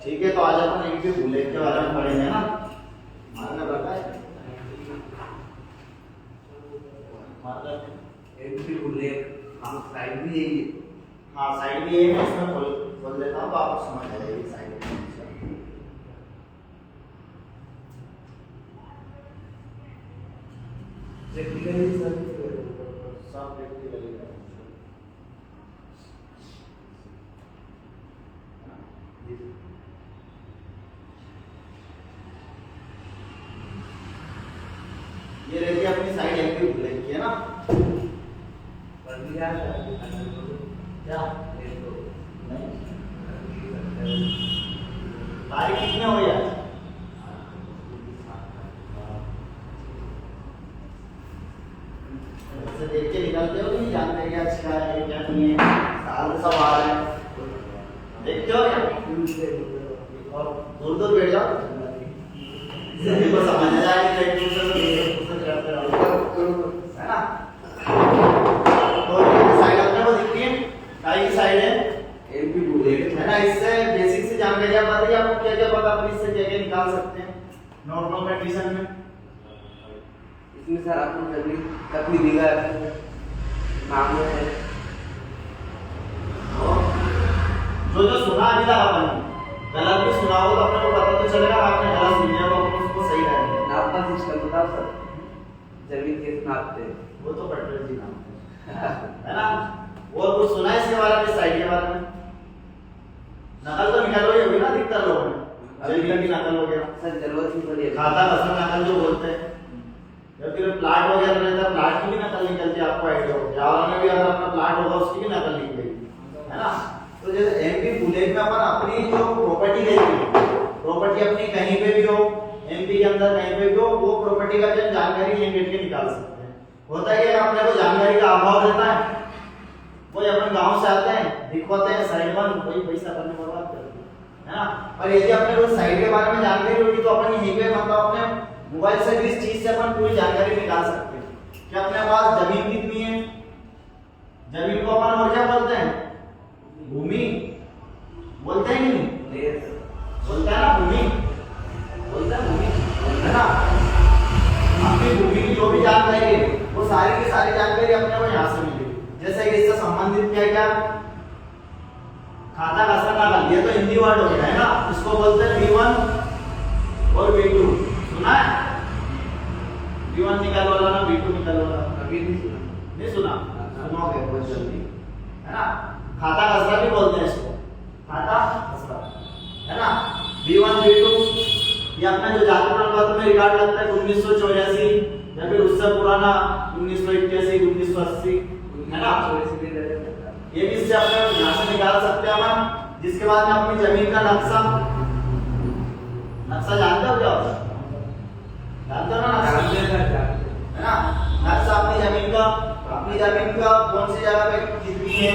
ठीक है, तो आज अपन एमपी बुलेट के बारे में पढ़ेंगे ना। मानना पड़ता है एमपी बुलेट, हाँ साइड भी यही है। हाँ साइड भी है, इसमें खोल देता हूँ तो आपको समझ आ जाएगी साइड में। प्रैक्टिकली सब प्रैक्टिकली ये रहती है अपनी साइड एमपी बुलेट की है ना। पढ़ लिया क्या नहीं तो नहीं तारीख कितने हो यार? ऐसे देख के निकलते हो नहीं जानते क्या अच्छा है क्या नहीं है, साल सब आ रहे हैं देखते हो क्या? और दूर दूर बैठ जाओ सभी को समझ आ जाएगी, एक दूसरे को करते रहो है ना। तो साइड अपने को दिखती है, काई की साइड है एमपी बुलेट है ना। इससे बेसिक से जानकारी आप बताइए, आपको क्या क्या पता, अपन इससे क्या क्या निकाल सकते हैं नॉर्मल कंडीशन में। इसमें सर आपको कभी तकलीफ दिखा नाम है जो जो सुना अभी तक अपन गलत भी सुना हो तो अपने को पता तो चलेगा, आपने गलत सुन लिया तो अपन उसको सही करेंगे। नापा सिस्टम बताओ सर, जमीन कैसे नापते हैं? वो तो पटेल जी नाम है ना। और कुछ सुना है इसके बारे में, साइड के बारे में? नकल तो निकल रही होगी ना अधिकतर लोगों ने, जमीन की नकल हो गया, सर जरूरत नहीं पड़ी खाता कसर नकल जो बोलते हैं, या फिर प्लाट वगैरह रहता है प्लाट की भी नकल निकलती है, आपको आइडिया हो। जावा में भी अगर अपना प्लाट होगा उसकी भी नकल निकलेगी है ना। तो जैसे एमपी बुलेट में अपन अपनी जो प्रॉपर्टी लेंगे, प्रॉपर्टी अपनी कहीं पे भी हो, एमपी के अंदर कहीं पे भी हो, वो प्रॉपर्टी का जो जानकारी ये लेके निकाल सकते हैं। होता है कि अपने को जानकारी का अभाव रहता है, कोई अपन गांव से आते हैं दिखवाते हैं साइड वन, कोई पैसा करने बर्बाद कर देते है ना। और यदि अपने को साइड के बारे में जानकारी होगी तो अपन यहीं पे मतलब अपने मोबाइल से भी इस चीज से अपन पूरी जानकारी निकाल सकते हैं कि अपने पास जमीन कितनी है। जमीन को अपन और क्या बोलते हैं? भूमि बोलते हैं कि नहीं? बोलते हैं ना भूमि, बोलते हैं भूमि है ना। अपनी भूमि की जो भी जानकारी है वो सारी की सारी जानकारी अपने को यहाँ से मिलेगी। जैसे कि इससे संबंधित क्या क्या खाता कसर नकल, ये तो हिंदी वर्ड हो गया है ना, इसको बोलते हैं B1 और B2। सुना है? B1 निकल वाला ना B2 निकल वाला? अभी नहीं सुना। नहीं सुना? सुनोगे बहुत जल्दी है ना। खाता कसरा भी बोलते हैं इसको, खाता कसरा है ना। B1 B2 ये अपना जो जाति प्रमाण पत्र में रिकॉर्ड लगता है 1984 या फिर उससे पुराना 1981 1980 है ना। ये भी इससे अपने यहाँ से निकाल सकते हैं अपन। जिसके बाद में अपनी जमीन का नक्शा, नक्शा जानते हो क्या होता है? जानते हो ना नक्शा है ना। नक्शा अपनी जमीन का कौन सी जगह पे कितनी है,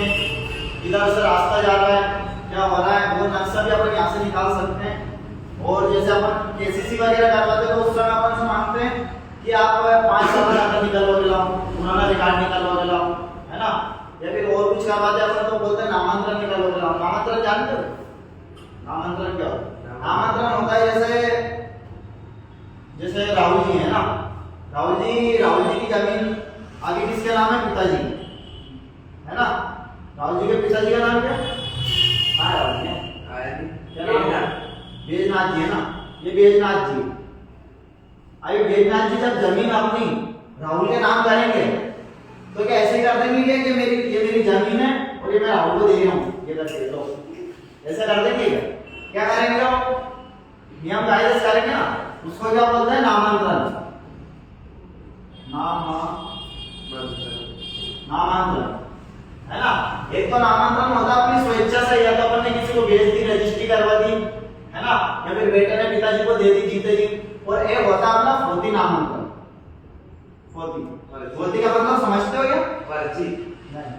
इधर से रास्ता जा रहा है क्या हो रहा है, वो नक्शा भी अपन यहाँ से निकाल सकते हैं। और जैसे अपन केसीसी वगैरह करवाते हैं तो उस समय अपन से मांगते हैं कि आप 5 साल का निकलवा के लाओ, पुराना रिकॉर्ड निकलवा के लाओ है ना। या फिर और कुछ करवाते हैं तो बोलते हैं नामांतरण निकलवा के लाओ। नामांतरण जानते हो? नामांतरण क्या होता है? नामांतरण होता है जैसे राहुल जी है ना, राहुल जी की जमीन आगे किसके नाम है? पिताजी है ना। राहुल जी के पिताजी का नाम क्या है? हाँ राहुल जी क्या नाम है? बैजनाथ जी है ना। ये बैजनाथ जी, अभी बैजनाथ जी जब जमीन अपनी राहुल के नाम करेंगे तो क्या ऐसे कर देंगे कि ये मेरी जमीन है और ये मैं राहुल को दे रहा हूँ, ये करके लो, ऐसा कर देंगे क्या करेंगे? वो नियम कायदे से करेंगे ना, उसको क्या बोलते हैं? नामांतरण। नामांतरण है ना। एक तो नामांतरण होता है अपनी स्वेच्छा से, या तो अपन ने किसी को बेच दी, रजिस्ट्री करवा दी है ना, या फिर बेटे ने पिताजी को दे दी जीते जी। और एक होता है अपना फोर्ती नामांतरण। फोर्ती का मतलब समझते हो क्या? पर्ची नहीं।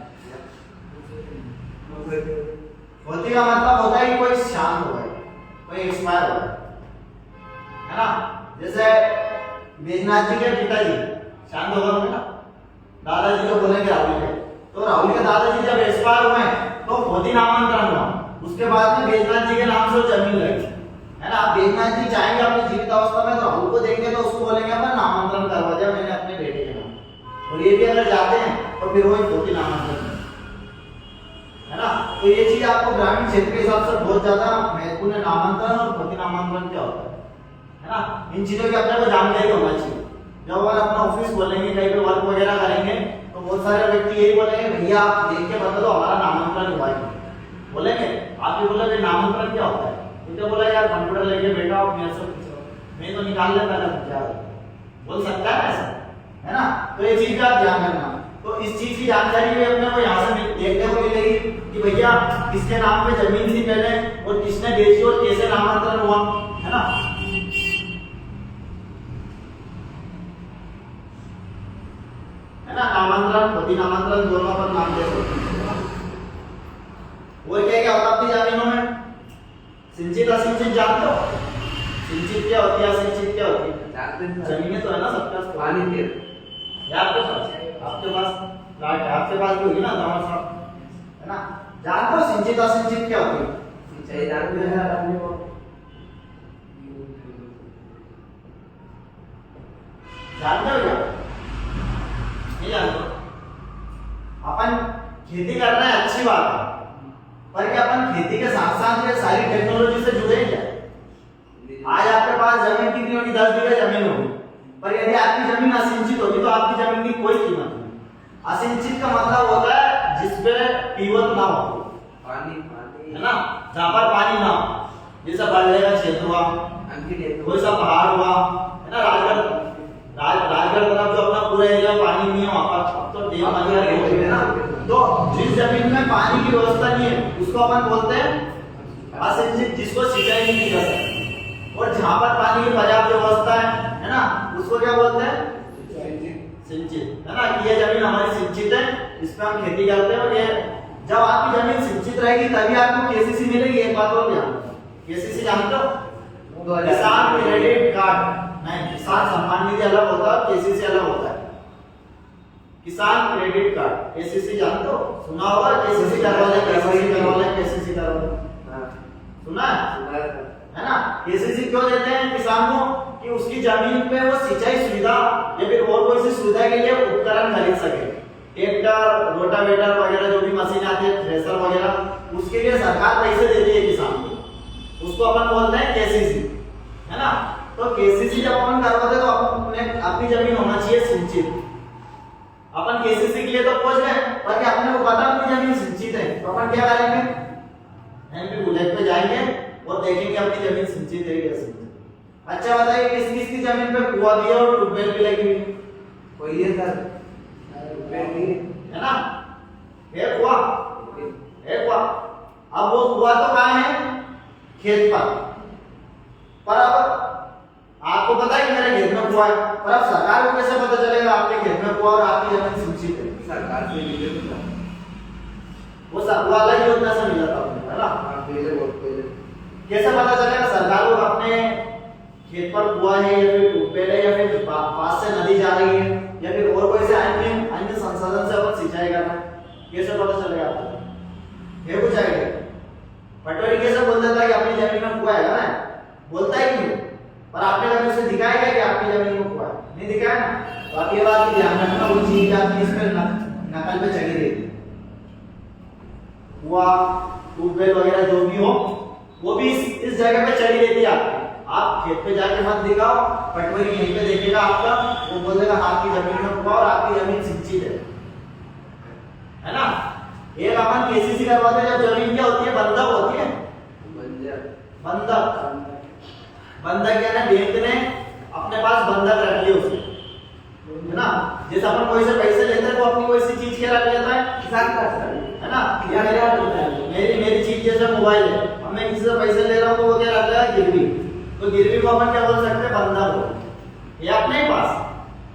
फोर्ती का मतलब होता है कि कोई शांत हो गया, कोई एक्सपायर हो गया है ना। जैसे बैजनाथ जी के पिताजी शांत हो गए ना, दादाजी को बोलेंगे राहुल के, तो राहुल के दादाजी जब एक्सपायर हुए तो फोर्ती नामांतरण हुआ, उसके बाद में बैजनाथ जी के नाम से जमीन लगी आदिनाथ जी चाहेंगे अपनी जीवित अवस्था में तो राहुल को देंगे तो उसको बोलेंगे अपन नामांतरण करवा दिया मैंने अपने बेटे के नाम, और ये भी अगर जाते हैं तो फिर वही होती नामांतरण है ना। तो ये चीज आपको ग्रामीण क्षेत्र के हिसाब से बहुत ज्यादा महत्वपूर्ण है, नामांतरण और प्रति नामांतरण क्या होता है ना। इन चीजों की अपने को जानकारी होना चाहिए। जब अपन अपना ऑफिस खोलेंगे कहीं पे वर्क वगैरह करेंगे तो बहुत सारे व्यक्ति यही बोलेंगे भैया आप देख के बता दो हमारा नामांतरण हुआ है, बोलेंगे आप ये बोले नामांतरण क्या होता है, तो बोला यार कंप्यूटर लेके बैठा हो मेरे से मैं तो निकाल लेता था क्या बोल सकता है ऐसा, है ना। तो ये चीज का आप ध्यान रखना। तो इस चीज की जानकारी भी अपने को यहाँ से देखने को मिलेगी कि भैया किसके नाम पे जमीन थी पहले और किसने बेची और कैसे नामांतरण हुआ, है ना। है ना, नामांतरण प्रति नामांतरण दोनों पर नाम दे सकते हैं। वो क्या होता अपनी जमीनों में सिंचित असिंचित जानते हो, सिंचित क्या होती है असिंचित क्या होती है, जमीनें तो है ना सबके पास पानी के आपके पास प्लाट है, आपके पास भी होगी ना हमारे साथ, है ना। जानते हो सिंचित असिंचित क्या होती है, सिंचाई जानते हैं अपने को, जानते हो क्या नहीं जानते। अपन खेती कर रहे हैं अच्छी बात है, पर क्या अपन खेती के साथ साथ ये सारी टेक्नोलॉजी से जुड़े क्या। आज आपके पास जमीन कितनी होगी, 10 बीघा जमीन होगी, पर यदि आपकी जमीन असिंचित होगी तो आपकी जमीन की कोई कीमत नहीं। असिंचित का मतलब होता है जिसपे पीवत ना हो, पानी है ना, जहाँ पर पानी ना हो, जैसा बल्ले का क्षेत्र हुआ, कोई सा पहाड़ हुआ, है ना, राजगढ़ तरफ जो अपना पूरा एरिया पानी नहीं है वहाँ पर, अब तो डैम है ना। तो जिस जमीन में पानी की व्यवस्था नहीं है उसको अपन बोलते हैं असिंचित, जिसको सिंचाई नहीं की जा सकती। और जहाँ पर पानी की पर्याप्त व्यवस्था है ना, उसको क्या बोलते हैं सिंचित, है ना। कि ये जमीन हमारी सिंचित है, इस पे हम खेती करते हैं। और ये जब आपकी जमीन सिंचित रहेगी तभी आपको केसीसी मिलेगी। एक बात और ध्यान, केसीसी जानते हो, किसान क्रेडिट कार्ड नहीं, किसान सम्मान निधि अलग होता है, केसीसी अलग होता है। किसान क्रेडिट कार्ड केसीसी जानते हो, सुना होगा, केसीसी करवा ले, केसीसी करवा ले, केसीसी करवा ले, सुना है ना। केसीसी क्यों देते हैं किसान को, कि उसकी जमीन पे वो सिंचाई सुविधा या फिर और कोई सी सुविधा के लिए उपकरण खरीद सके, ट्रैक्टर, रोटावेटर वगैरह जो भी मशीन आती है, थ्रेसर वगैरह, उसके लिए सरकार पैसे देती है किसान को, उसको अपन बोलते हैं केसीसी, है ना। तो केसीसी जब अपन करवाते हैं तो अपन अपनी जमीन होना चाहिए सिंचित। अपन केसीसी के लिए तो पहुंच गए, पर अपने को पता अपनी जमीन सिंचित है, तो अपन क्या करेंगे, एमपी बुलेट पे जाएंगे और देखेंगे अपनी जमीन सिंचित है या सिंचित। अच्छा बताइए किस किस की जमीन पे कुआं दिया और ट्यूबवेल भी लगी हुई, कोई है सर, है ना, है कुआं, है कुआं। अब वो कुआं तो कहाँ है, खेत पर अब आपको पता है कि मेरे खेत में कुआं है, पर अब सरकार को कैसे पता चलेगा आपके खेत में कुआं और आपकी जमीन सिंचित है, सरकार से मिले वो सब अलग योजना से मिला था, है ना। कैसे पता चलेगा सरकार को अपने खेत पर कुआं है या फिर ट्यूबवेल है या फिर पास से नदी जा रही है या फिर और कोई से अन्य संसाधन से अपन सिंचाई कर रहे हैं, कैसे पता चलेगा आपको, है कुछ आइडिया। पटवारी कैसे बोल देता है कि अपनी जमीन में कुआं है ना, बोलता है क्यों, पर आपने कभी उसे दिखाएगा कि आपकी जमीन में कुआं है, नहीं दिखाया ना। तो आप ये बात ध्यान रखना, वो चीज आपकी इस पर नकल पे चढ़ी रहती है। कुआं, ट्यूबवेल वगैरह जो भी हो वो भी इस जगह पे चढ़ी रहती है आपकी। आप खेत पे जाके मत दिखाओ, पटवारी यहीं पे देखेगा आपका, वो बोलेगा आपकी जमीन में कुआं और आपकी जमीन सिंचित है ना। एक अपन केसीसी करवाते हैं जब जमीन क्या होती है, बंधक होती है, बंधक, बंधक यानी बैंक ने अपने पास बंधक रख लिया उसे, है ना। जैसे अपन कोई से पैसे लेते हैं तो अपनी कोई सी चीज क्या रख लेता है, किसान का, है ना, या मेरी चीज जैसे मोबाइल है, अब मैं किसी से पैसे ले रहा हूँ तो वो क्या रख लेगा, गिरवी। तो गिरवी को अपन क्या बोल सकते हैं, बंधक हो, ये अपने पास,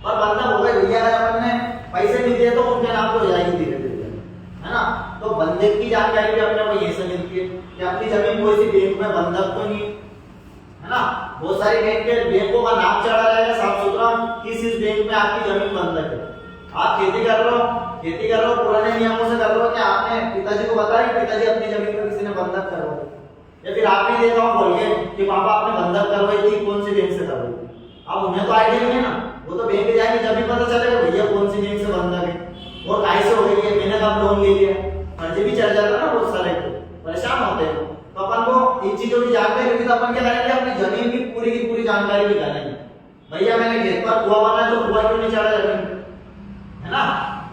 पर बंधक हो गए भैया, अगर अपन ने पैसे नहीं दिए तो उनके नाम पे हो जाएगी धीरे धीरे, है ना। तो बंधक की जानकारी भी अपने को यहीं से मिलती है कि अपनी जमीन कोई सी बैंक में बंधक तो नहीं, है ना। बहुत सारी बैंकों का नाम चढ़ा रहेगा साफ सुथरा, किस इस बैंक में आपकी जमीन बंधक है। आप खेती कर रहे हो पुराने नियमों से कर रहे हो कि आपने पिताजी को बताया कि पिताजी अपनी जमीन में किसी ने बंधक करवा, या फिर आप नहीं देता हूँ बोल के कि पापा आपने बंधक करवाई थी, कौन सी बैंक से करवाई थी? अब उन्हें तो आइडिया नहीं है ना, वो तो बैंक जाएंगे जब भी पता चलेगा भैया कौन सी बैंक से बंधक है और कैसे हो गई है, मैंने कब लोन ले लिया, फर्जी भी चल जाता है ना बहुत सारे, परेशान होते हैं। तो अपन को इन चीजों की जानकारी होगी तो अपन क्या करेंगे, अपनी जमीन की पूरी जानकारी भी करेंगे। भैया मैंने खेत पर कुआं बना तो कुआं क्यों नहीं चढ़ा जमीन, है ना?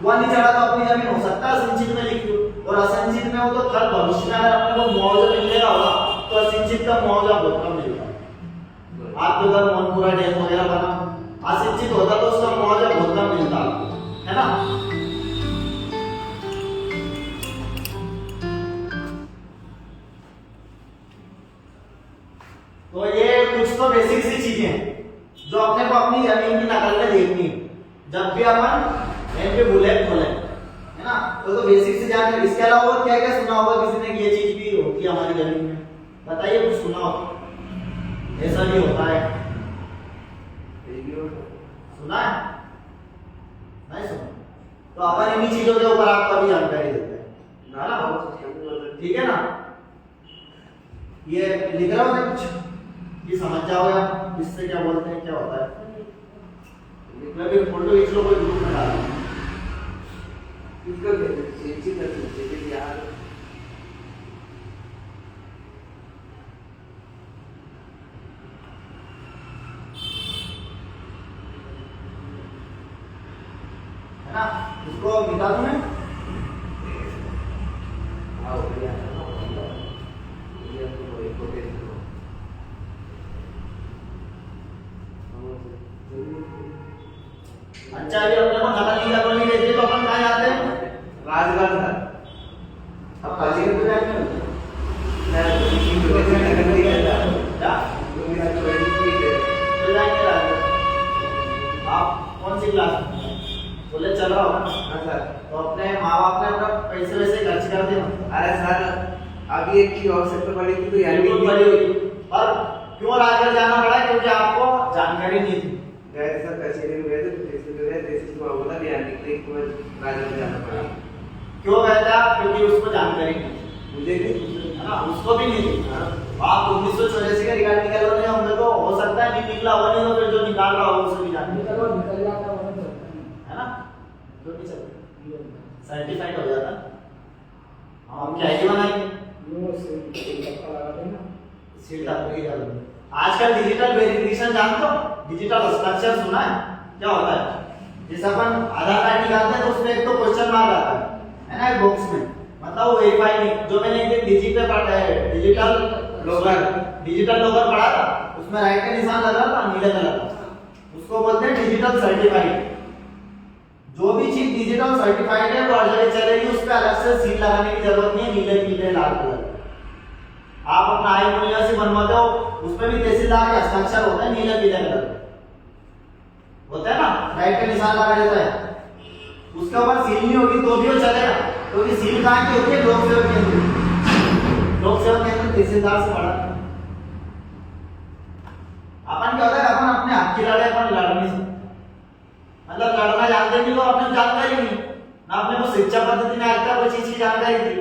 कुआं नहीं चढ़ा तो अपनी जमीन हो सकता है असिंचित में लिख दो, और असिंचित में हो तो कल भविष्य में अगर अपने को मुआवजा मिलेगा होगा तो असिंचित का मुआवजा बहुत कम मिलेगा। आपके घर मनपुरा डैम वगैरह बना, असिंचित होता तो उसका मुआवजा बहुत कम मिलता, है ना? तो ये कुछ तो बेसिक सी चीजें हैं जो अपने को अपनी जमीन की नकल में देखनी है जब भी अपन एमपी बुलेट खोले, है ना? तो बेसिक से जानकारी। इसके अलावा और क्या क्या सुना होगा किसी ने कि ये चीज भी होती है हमारी जमीन में, बताइए कुछ सुना हो? ऐसा भी होता है, सुना है? नहीं सुना? तो अपन इन्हीं चीजों के ऊपर आपको अभी जानकारी देते हैं ना, ठीक है ना? ये लिख रहा हूँ कुछ, ये समझ जाओगे आप इससे क्या बोलते हैं, क्या होता है। मैं भी फोटो खींच लो, कोई ग्रुप में डालो, इसको भेजो यार। है ना? इसको मिटा दूं मैं? हाँ हो गया, ये तो एक फोटो अच्छा अभी अपने को नकल नहीं करवानी रहती है तो अपन कहाँ जाते हैं? राजगढ़ था। अब काशी में तो जाएंगे मैं तो नकल नहीं करता, क्या? तो जाएंगे राजगढ़। आप कौन सी क्लास में? बोले चल रहा होगा। हाँ सर। तो अपने माँ बाप ने अपना पैसे वैसे खर्च कर दिए? अरे सर अभी एक चीज आवश्यकता पड़ी थी तो यार बिल्कुल पड़ी हुई, पर क्यों राजगढ़ जाना पड़ा? क्योंकि आपको जानकारी नहीं थी। गए सर कचहरी में गए थे, तहसील में गए, तहसील को बोला भी यार निकले एक बार राजगढ़ जाना पड़ा। क्यों गए थे आप? क्योंकि उसको जानकारी नहीं थी, मुझे नहीं, है ना? उसको भी नहीं थी। आप 1984 का रिकॉर्ड निकाल रहे होंगे तो हो सकता है नहीं निकला होगा, नहीं तो फिर जो निकाल रहा होगा उसको भी जानकारी निकल जाता है ना, जो भी चल सर्टिफाइड हो जाता। हम क्या ही बनाएंगे, सीट आपकी कर दो। आजकल डिजिटल वेरिफिकेशन जानते हो? डिजिटल हस्ताक्षर सुना है? क्या होता है? जैसे अपन आधार कार्ड निकालते हैं तो उसमें एक तो क्वेश्चन मार्क आता है ना, एक बॉक्स में, मतलब वो वेरीफाई नहीं। जो मैंने एक दिन डिजिटल पढ़ा है, डिजिटल लॉकर पढ़ा था, उसमें राइट का निशान लगा था नीले कलर का, उसको बोलते हैं डिजिटल सर्टिफाइड। जो भी चीज डिजिटल सर्टिफाइड है वो हर जगह चलेगी, उस पर अलग से सील लगाने की जरूरत नहीं है, नीले पीले लाल कलर। आप अपना आई मूल्य से बनवाते हो, उसमें भी तहसीलदार के हस्ताक्षर होता है, नीले पीले कलर होता है ना, राइट का निशान लगा देता है। उसके ऊपर सील नहीं होगी तो भी वो चलेगा, क्योंकि सील कहाँ की होती है? लोक सेवक केंद्र। लोक सेवक केंद्र तहसीलदार से बड़ा। अपन क्या होता है, अपन अपने हक की लड़ाई अपन लड़ नहीं सकते, मतलब लड़ना जानते नहीं तो अपने जानकारी नहीं ना, अपने को शिक्षा पद्धति में आज तक कोई चीज की जानकारी थी।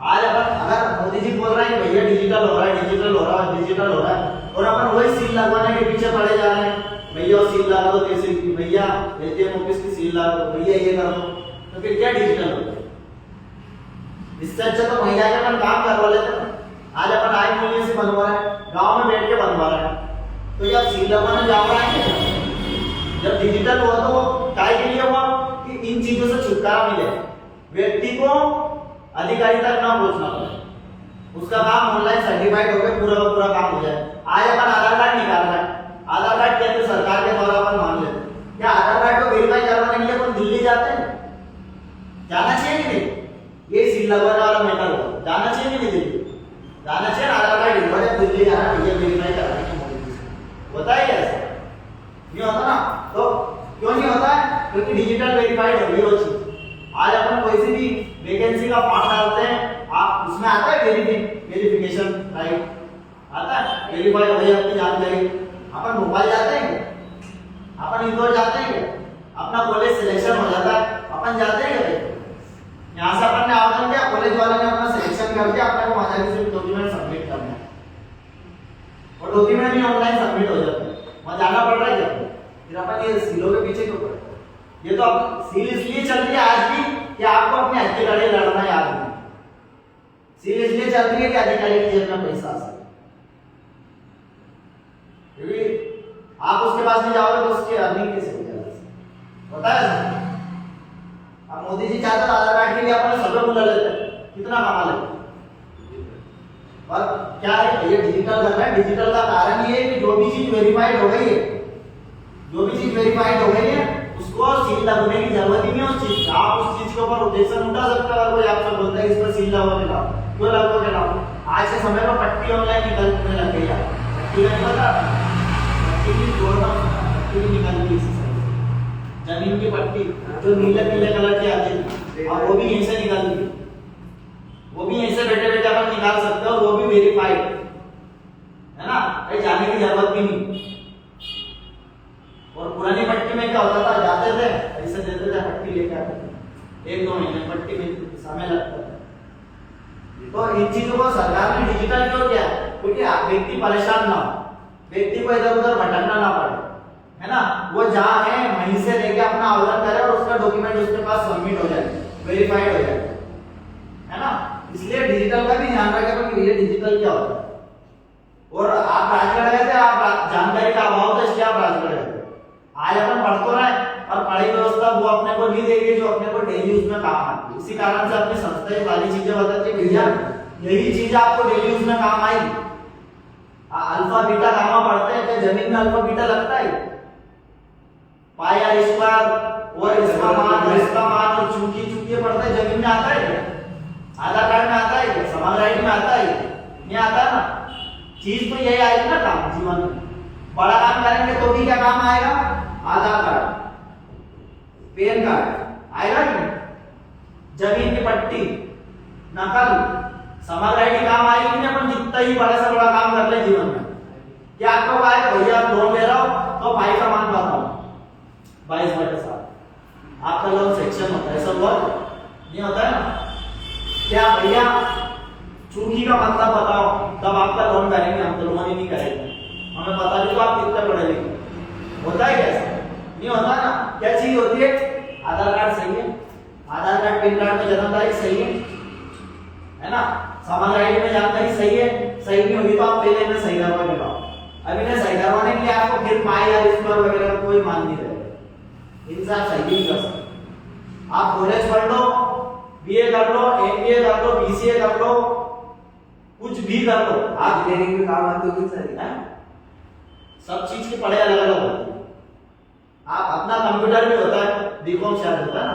आज अपन अगर मोदी जी बोल रहे हैं भैया डिजिटल हो रहा है, डिजिटल हो रहा है, डिजिटल हो रहा है, और अपन वही सील लगवाने के पीछे पड़े जा रहे हैं, भैया सील लगा दो तहसील की, भैया एटीएम ऑफिस की सील लगा दो, भैया ये कर दो, तो फिर क्या डिजिटल होता है? इससे अच्छा तो महिला के अपन काम करवा लेते हैं। आज अपन आई मूल्य से बनवा रहे हैं, गांव में बैठ के बनवा रहे हैं, तो ये आप सील लगवाने जा रहे हैं। जब डिजिटल हुआ तो काय के लिए हुआ कि इन चीजों से छुटकारा मिले, व्यक्ति को अधिकारी तक ना पहुंचना पड़े, उसका काम ऑनलाइन सर्टिफाइड होकर पूरा का पूरा काम हो जाए। आज अपन आधार कार्ड निकाल रहे हैं, आधार कार्ड केंद्र सरकार के द्वारा अपन मान लेते हैं, क्या आधार कार्ड को वेरीफाई करवाने के लिए अपन दिल्ली जाते हैं? जाना चाहिए कि नहीं? ये सील लगवाने वाला मैटर हुआ, जाना चाहिए कि नहीं दिल्ली? जाना चाहिए। आधार कार्ड इन्होंने दिल्ली जाना, भैया वेरीफाई कराने की मोदी जी होता है ऐसा नहीं होता ना? तो क्यों नहीं होता है? क्योंकि डिजिटल वेरीफाइड हो गई वो चीज। आज अपन कोई सी भी वैकेंसी का फॉर्म डालते हैं, आप उसमें आता है वेरिफिकेशन राइट, आता है वेरीफाई हो गई आपकी जानकारी। अपन मोबाइल जाते हैं, अपन इंदौर जाते हैं, अपना कॉलेज सिलेक्शन हो जाता है, अपन जाते हैं यहाँ से अपन ने आवेदन किया, कॉलेज वाले ने अपना सिलेक्शन कर दिया, अपने को वहां जाके सिर्फ डॉक्यूमेंट डॉक्यूमेंट भी ऑनलाइन सबमिट हो जाते हैं, वहाँ जाना पड़ रहा है क्या? फिर अपन ये सीलों के पीछे क्यों पड़े? ये तो अब सील इसलिए चल रही है आज भी कि आपको अपने हक की लड़ाई लड़ना याद नहीं। सील इसलिए चल रही है कि अधिकारी की जेब में पैसा आ सके, क्योंकि आप उसके पास नहीं जाओगे तो उसकी अर्निंग कैसे हो जाएगी? होता है सर। अब मोदी जी चाहते हैं आधार कार्ड के लिए अपने सब बुला लेते हैं, कितना कमा लेते हैं। और क्या है, ये डिजिटल कर रहा है। डिजिटल का कारण ये है कि जो भी चीज वेरीफाइड हो गई है, जो भी चीज वेरीफाइड हो गई है उसको सील लगने की जरूरत ही नहीं है। उस चीज आप उस चीज के ऊपर ऑब्जेक्शन उठा सकते हो। अगर कोई आपसे बोलता है इस पर सील लगवाने का, क्यों लगवाने का? आज के समय में पट्टी ऑनलाइन निकलने लग गई है। पट्टी का नहीं पता, पट्टी की जोड़ना, पट्टी भी निकल गई इससे। जमीन की पट्टी जो नीले पीले कलर की आती थी, अब वो भी यहीं से निकल गई। वो भी यहीं से बैठे बैठे अपन निकाल सकते हो, वो भी वेरीफाइड है ना, कहीं जाने की जरूरत भी नहीं। और पुरानी पट्टी में क्या होता था, जाते थे ऐसे देते थे, पट्टी लेके आते थे, 1-2 महीने पट्टी में समय लगता था। तो इन चीजों को सरकार ने डिजिटल क्यों किया? क्योंकि व्यक्ति परेशान ना हो, व्यक्ति को इधर उधर भटकना ना पड़े, है ना। वो जहाँ है वहीं से लेके अपना आवेदन करे और उसका डॉक्यूमेंट उसके पास सबमिट हो जाए, वेरीफाइड हो जाए, है ना। इसलिए डिजिटल का भी ध्यान रखें कि ये डिजिटल क्या होता है। और आप राजगढ़ गए थे, आप जानकारी का अभाव था इसलिए आप राजगढ़ गए थे। आज अपन पढ़ तो रहे और पढ़ाई व्यवस्था वो अपने को नहीं देगी जो अपने को डेली उसमें काम आती है। इसी कारण से अपनी संस्था ये सारी चीजें बताती है भैया यही चीज आपको डेली उसमें काम आएगी। अल्फा बीटा गामा पढ़ते हैं, क्या जमीन में अल्फा बीटा लगता है? पाई आर स्क्वायर और इसका मान और चूंकि चूंकि पढ़ते हैं, जमीन में आता है क्या? आधार कार्ड में आता है क्या? समाज राइट में आता है? नहीं आता ना। चीज तो यही आएगी ना काम जीवन में। बड़ा काम करेंगे तो भी क्या काम आएगा? आधार कार्ड, पैन कार्ड आएगा नहीं, जमीन की पट्टी, नकल, समाज राइट काम आएगी नहीं। अपन जितना ही बड़ा से बड़ा काम कर ले जीवन में, क्या आपको कहा भैया आप लोन ले रहा हो तो भाई का मान बताओ 22/7 आपका लोन सेक्शन होता है, सब नहीं होता है ना। क्या भैया चूंकि का मतलब बताओ, तब आपका लोन करेंगे, हम तो लोन ही नहीं करेंगे। हमें पता भी तो आप कितने पढ़े लिखे, होता है कैसे? नहीं होता ना। क्या चीज होती है? आधार कार्ड सही है, आधार कार्ड पैन कार्ड में जन्म तारीख सही है ना, समाज आईडी में जानकारी सही है। सही नहीं होगी तो आप पहले में सही करवा के लाओ। अभी ने सही करवाने के लिए आपको फिर पाई या स्क्वायर वगैरह का कोई मान नहीं रहेगा, इनसे आप सही नहीं कर सकते। आप कॉलेज पढ़ लो, बीए कर लो, एमबीए कर लो, बीसीए कर लो, कुछ भी कर लो, आप इंजीनियरिंग में काम आते हो किस सारी है? सब चीज की पढ़ाई अलग अलग होती है। आप अपना कंप्यूटर भी होता है, बीकॉम शायद होता है ना,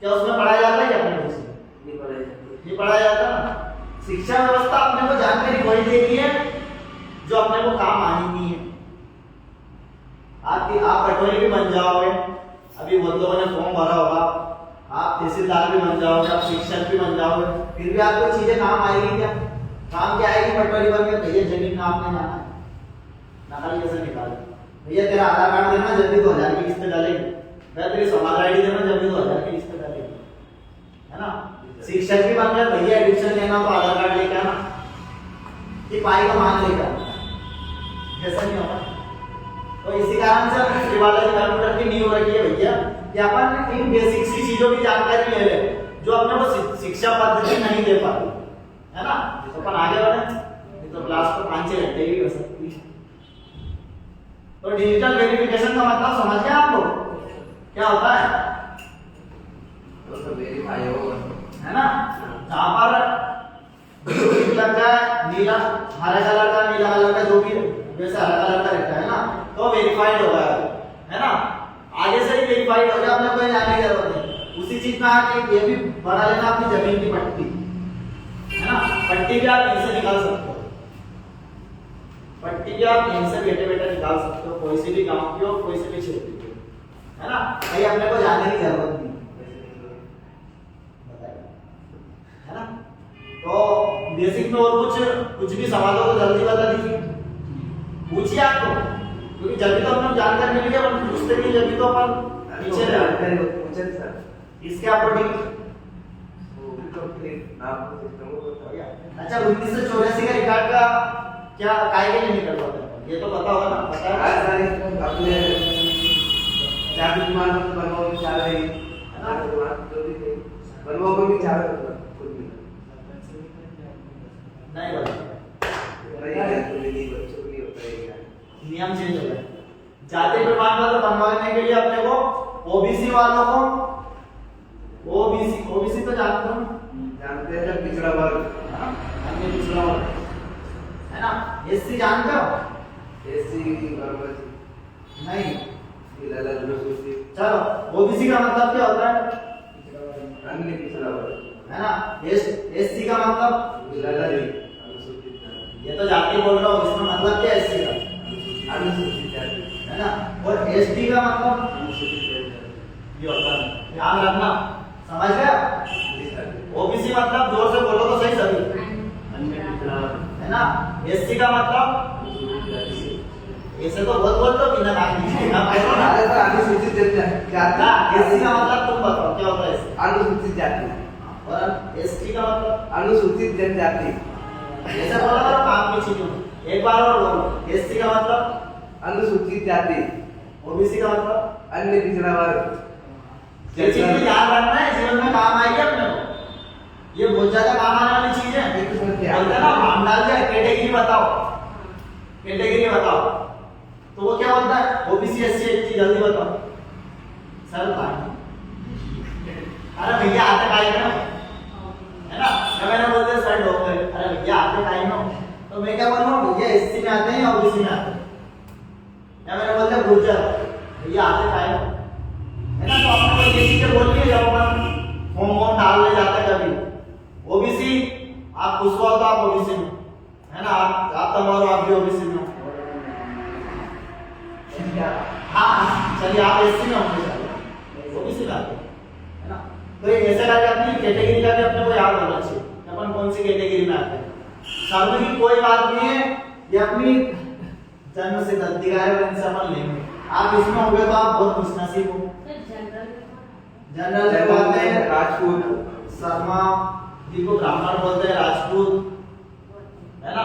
क्या उसमें पढ़ाया जाता है? अपने को नहीं पढ़ाया जाता ना। शिक्षा व्यवस्था अपने को जानकारी वही देती है जो अपने को काम आनी नहीं है। आप पटवारी भी बन जाओगे, अभी बहुत लोगों ने फॉर्म भरा होगा, आप तहसीलदार भी बन जाओगे, आप शिक्षक भी बन जाओगे, फिर भी आपको चीजें काम आएगी क्या? काम क्या आएगी? पटवारी बन के भैया जमीन नाम में जाना है, नकल कैसे निकाले? भैया तेरा आधार कार्ड देना जब भी 2000 की किस्त डालेगी, भैया तेरी समाज आईडी देना जब भी 2000 की किस्त डालेगी, है ना। शिक्षक भी बन गया, भैया एडमिशन लेना तो आधार कार्ड लेके आना, कि पाई का मान लेके आना, ऐसा नहीं होगा। तो इसी कारण से अपने शिवालय कंप्यूटर की नींव रखी है भैया कि अपन इन बेसिक सी चीजों की जानकारी ले ले जो अपने को शिक्षा पद्धति नहीं दे पाती, है ना। तो अपन आगे बढ़े, तो क्लास को 5-6 घंटे भी कर सकती है। तो डिजिटल वेरिफिकेशन का मतलब समझ गए आप लोग क्या होता है? तो सब वेरीफाई होगा, है ना। जहां पर लग जाए नीला, हरा कलर का, नीला कलर का, जो भी वैसे हरा कलर का रहता है ना, तो वेरीफाइड होगा, है ना। आगे से ही वेरीफाइड हो गया, अपने कोई जाने की जरूरत नहीं। उसी चीज में आके ये भी बना लेना अपनी जमीन की पट्टी, है ना। पट्टी भी आप यहीं से निकाल सकते हो, पट्टी भी आप यहीं से बैठे बैठे निकाल सकते हो, कोई से भी गांव की हो, कोई से भी क्षेत्र की, है ना। कहीं अपने को जाने की जरूरत नहीं, है ना। तो बेसिक में और कुछ भी सवाल हो तो जल्दी बता दीजिए, पूछिए आपको, क्योंकि जब भी तो अपने जानकारी मिलेगी, अपन पूछते नहीं, जब भी तो अपन पीछे जानकारी पूछे सर इसके अकॉर्डिंग। आपको सिस्टम को अच्छा, 1984 का रिकॉर्ड का क्या काय के लिए निकल पाता है? ये तो पता होगा ना, पता है आज सारी अपने जाति मान बनवाओ में चाह रही है ना? जो भी थे बनवाओ में भी चाह रहे थे खुद भी नहीं बता, नहीं है तो नहीं बच्चों को नहीं होता है यार नियम चेंज हो गए। जाति प्रमाण पत्र बनवाने के लिए अपने को ओबीसी वालों को, ओबीसी तो जानते हो ना? जानते हैं जब पिछड़ा वर्ग है ना? अन्य पिछड़ा वर्ग है ना? एससी जानते हो? एससी बराबर नहीं। इलाला अनुसूचित चलो ओबीसी का मतलब क्या होता है? अन्य पिछड़ा वर्ग है ना? एससी का मतलब इलाला अनुसूचित ये तो जाति बोल रहा हूँ, इसका मतलब क्या है एससी का? अनुसूचित जाति है ना? और एसटी का मतलब अनुसूचित जाति ये होता है, ध्यान रखना, समझ गया? ओबीसी मतलब जोर से बोलो तो सही सभी, अन्य पिछड़ा वर्ग है ना? एससी का मतलब ऐसे तो बहुत बोलते हो बिना नाम लिए, ना बोलो ना। अरे तो अनुसूचित जाति एससी का मतलब तुम बताओ क्या होता है एससी? अनुसूचित जाति और एसटी का मतलब अनुसूचित जनजाति ऐसे बोला करो काम की चीजों। एक बार और बोलो, एससी का मतलब, अनुसूचित जाति ओबीसी का मतलब, अन्य पिछड़ा वर्ग ये चीज भी ध्यान रखना है, जीवन में काम आएगी अपने को, ये बहुत ज्यादा काम आने वाली चीज है। बोलते हैं ना नाम डाल दिया, कैटेगरी बताओ, कैटेगरी बताओ, तो वो क्या बोलता है? ओबीसी एससी एसटी जल्दी बताओ, सर भाई अरे भैया आते काहे में है ना? जब मैंने बोलते सर डॉक्टर, अरे भैया आते काहे में, तो मैं क्या बोल रहा हूँ? भैया एससी में आते हैं या ओबीसी में आते हैं? या मैंने बोलते गुर्जर, भैया आते काहे में, है ना? तो आपने को ये चीजें बोल ली जब अपन फॉर्म डालने जाते हैं कभी। ओबीसी आप पुष्पा हो तो आप ओबीसी में, है ना? आप तमारो आप भी ओबीसी में हो। हाँ चलिए आप एससी में होंगे, चलिए ओबीसी में आते हैं, है ना? तो ये ऐसे करके अपनी कैटेगरी का भी अपने को याद होना चाहिए अपन कौन सी कैटेगरी में आते हैं। सर्वे की कोई बात नहीं है, ये अपनी जन्म से अधिकार है, इनसे अपन लेंगे। आप इसमें हो गए तो आप बहुत खुशनसीब हो। जनरल बोलते हैं राजपूत, शर्मा, जिनको ब्राह्मण बोलते हैं राजपूत, है ना?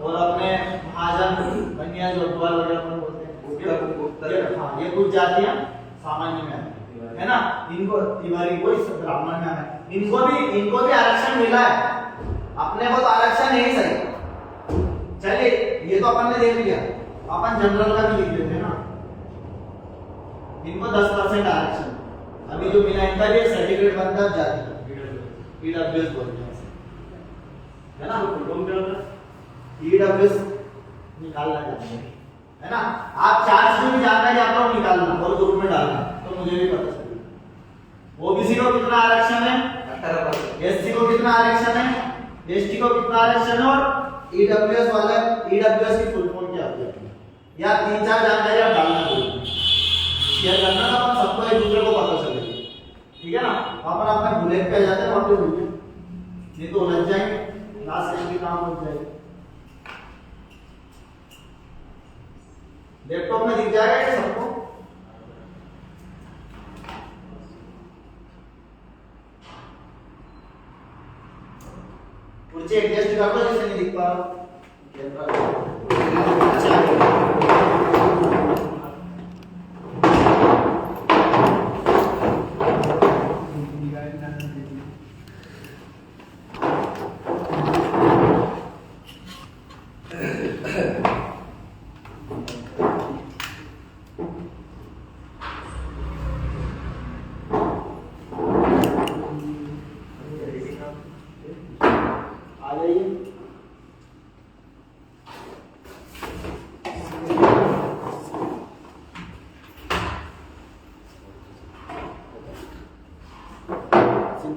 और अपने महाजन कन्या जोधवाल वगैरह अपन बोलते हैं। हाँ ये कुछ जातियां सामान्य में आती है ना? इनको तिवारी कोई ब्राह्मण में है, इनको भी आरक्षण मिला है, अपने को तो आरक्षण नहीं सही। चलिए ये तो अपन ने देख लिया, अपन जनरल का भी लिख देते हैं ना, इनको 10% आरक्षण अभी जो मिला, इनका भी सर्टिफिकेट बनता है जाति ईडब्ल्यूएस बोलते हैं, है ना? ईडब्ल्यूएस निकालना चाहते हैं, है ना? आप चार्ज में भी जानना चाहते हो निकालना और ग्रुप में डालना, तो मुझे भी पता चलेगा। ओबीसी को कितना आरक्षण है, 18%, एससी को कितना आरक्षण है, एसटी को कितना आरक्षण है, और ईडब्ल्यूएस वाला, ईडब्ल्यूएस की फुल फॉर्म क्या होती है, या 3-4 जानकारी आप डालना चाहिए, शेयर करना ना, अपन सबको एक दूसरे को पता चलेगा, ठीक है ना? अपन अपने बुलेट पे जाते हैं वहां पे रुक जाए, ये तो उलझ जाएंगे, लास्ट टाइम भी काम हो जाएगा। लैपटॉप में दिख जाएगा ये सबको, कुर्सी एडजस्ट कर दो जैसे नहीं दिख पा रहा।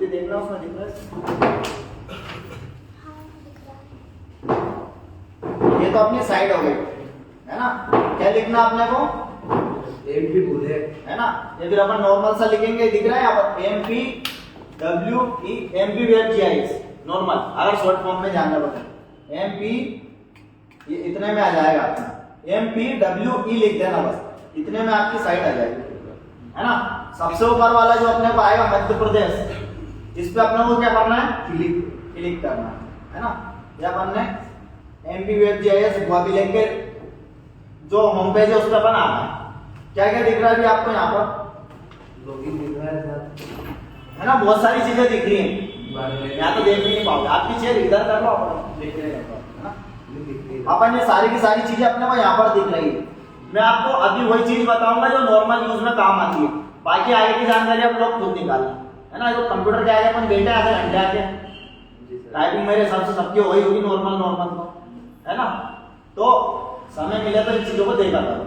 देखना उसमें दिख रहा है, ये तो अपनी साइड हो गई, है ना? क्या लिखना अपने को? एमपी बोले, है ना? ये फिर अपन नॉर्मल सा लिखेंगे, दिख रहा है आप MP W E MP web GIS normal, अगर शॉर्ट फॉर्म में जानना पड़े एमपी, ये इतने में आ जाएगा अपना, एमपी डब्ल्यू ई लिख देना बस, इतने में आपकी साइट आ जाएगी, है ना? सबसे ऊपर वाला जो अपने को आएगा मध्य प्रदेश, इस पे अपने को क्या करना है? क्लिक करना है ना? या अपन ने एमपी वेब जीआईएस हुआ भी लेंगे, जो होम पेज है उस पर अपन आ गए। क्या क्या दिख रहा है अभी आपको यहाँ पर? लॉगिन दिख रहा है सर, है ना, बहुत सारी चीजें दिख रही हैं। यहाँ तो देख भी नहीं पाओगे, आप पीछे इधर कर लो, अपन देखने लगो, है ना। अपन ये सारी की सारी चीजें अपने को यहाँ पर दिख रही है। मैं आपको अभी वही चीज बताऊंगा जो नॉर्मल यूज में काम आती है, बाकी आगे की जानकारी आप लोग खुद निकालें, है ना। जो कंप्यूटर के आगे अपन बैठे आधे घंटे आके टाइपिंग मेरे हिसाब से सबकी वही होगी नॉर्मल तो, है ना। तो समय मिले तो इन चीजों को देखा करो,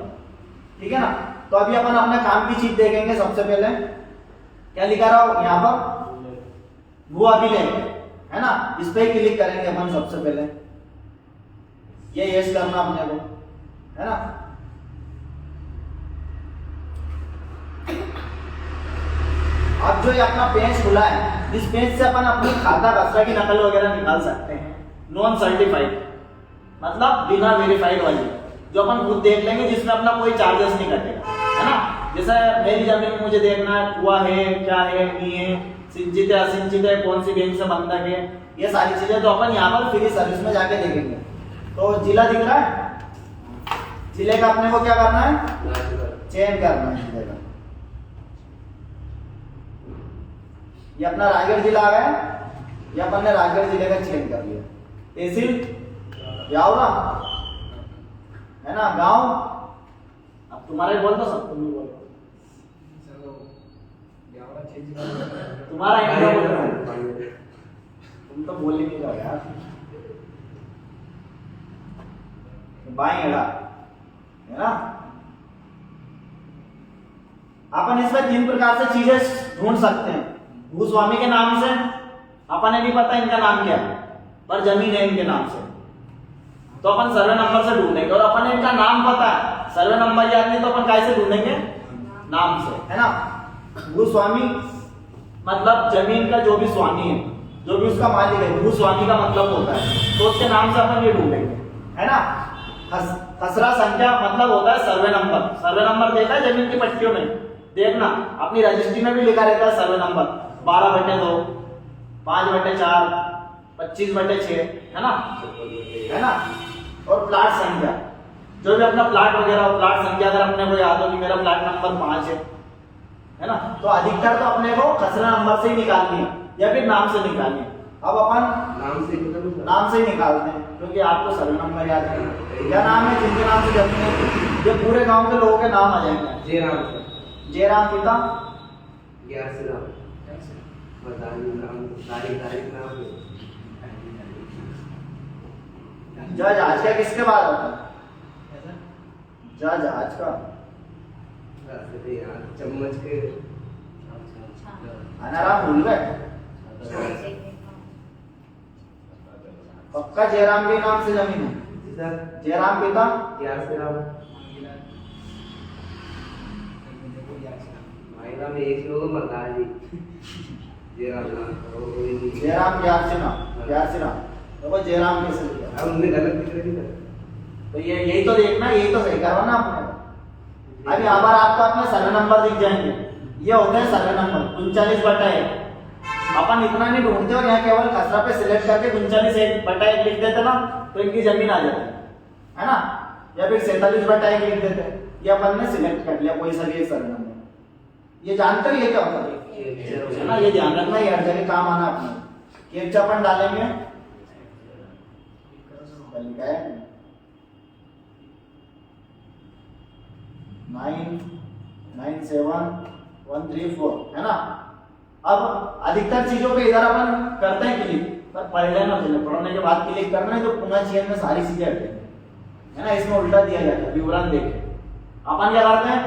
ठीक है ना। तो अभी अपन अपने काम की चीज देखेंगे। सबसे पहले क्या लिखा रहा हो यहाँ पर? भू अभिलेख, है ना। इस पे ही क्लिक करेंगे अपन सबसे पहले, ये यस करना अपने को, है ना। अब जो ये अपना पेज खुला है, इस पेज से अपन अपनी खाता खसरा की नकल वगैरह निकाल सकते हैं। नॉन सर्टिफाइड मतलब बिना वेरीफाइड वाली, जो अपन खुद देख लेंगे, जिसमें अपना कोई चार्जेस नहीं कटेगा, है ना। जैसे मेरी जमीन मुझे देखना है, हुआ है क्या है नहीं है, सिंचित है असिंचित है, कौन सी बैंक से बंधक है, ये सारी चीजें तो अपन यहाँ पर फ्री सर्विस में जाके देखेंगे। तो जिला दिख रहा है, जिले का अपने को क्या करना है? चयन करना है जिले का। ये अपना रायगढ़ जिला आ गया, ये अपन ने रायगढ़ जिले का चयन कर लिया। तहसील ब्यावरा, है ना। गांव अब तुम्हारे बोल दो, सब तुम भी बोल दो। तुम्हारा इंडिया बोल रहा है, तुम तो बोल ही नहीं रहे यार। बाएंड़ा, है ना। अपन इसमें 3 प्रकार से चीजें ढूंढ सकते हैं। भूस्वामी के नाम से, अपन ने नहीं पता इनका नाम क्या है, पर जमीन है इनके नाम से, तो अपन सर्वे नंबर से ढूंढेंगे। और अपन इनका नाम पता है, सर्वे नंबर याद नहीं, तो अपन कैसे ढूंढेंगे? नाम से, है ना। भूस्वामी मतलब जमीन का जो भी स्वामी है, जो भी उसका मालिक है, भूस्वामी का मतलब होता है, तो उसके नाम से अपन ये ढूंढेंगे, है ना। खसरा संख्या मतलब होता है सर्वे नंबर। सर्वे नंबर देखा है जमीन की पट्टियों में, देखना अपनी रजिस्ट्री में भी लिखा रहता है सर्वे नंबर 12/2, 5/4, 25/6, है ना, है ना। और प्लाट संख्या, जो भी अपना प्लाट वगैरह हो, प्लाट संख्या अगर अपने को याद हो कि मेरा प्लाट नंबर 5 है ना, तो अधिकतर तो अपने को खसरा नंबर से ही निकालनी है या फिर नाम से निकालनी है। अब अपन नाम से ही निकालते हैं, क्योंकि आपको सर्वे नंबर याद है। क्या नाम है जिनके नाम से जमीन है? ये पूरे गांव के लोगों के नाम आ जाएंगे। जयराम पिता, जज आज का किसके बाद होता है? जज आज का चम्मच के अनाराम भूल गए। पक्का जयराम के नाम से जमीन है? जयराम पिता में एक लोग बता जी जयराम प्यार से ना देखो जयराम कैसे लिखा। अब उन्होंने गलत लिख रही है, तो ये यही तो देखना, यही तो सही करवाना आपने। अब यहाँ पर आपको अपने सर्वे नंबर दिख जाएंगे, ये होते हैं सर्वे नंबर 39/1। अपन इतना नहीं ढूंढते और यहाँ केवल खसरा पे सिलेक्ट करके 39/1 लिख देते ना, तो इनकी जमीन आ जाती है ना। या फिर 47/1 लिख देते, ये अपन ने सिलेक्ट कर लिया कोई सा भी सर्वे नंबर। ये जानते हो ये क्या होता है ना, ये ध्यान रखना, ये हर जगह काम आना अपना। कैप्चा अपन डालेंगे, 997134, है ना। अब अधिकतर चीजों पे इधर अपन करते हैं क्लिक, पर पढ़ लेना पढ़ने के बाद क्लिक करना है, तो पुनः चयन में सारी चीजें हटेंगी, है ना। इसमें उल्टा दिया जाता है, विवरण देखे। अपन क्या करते हैं,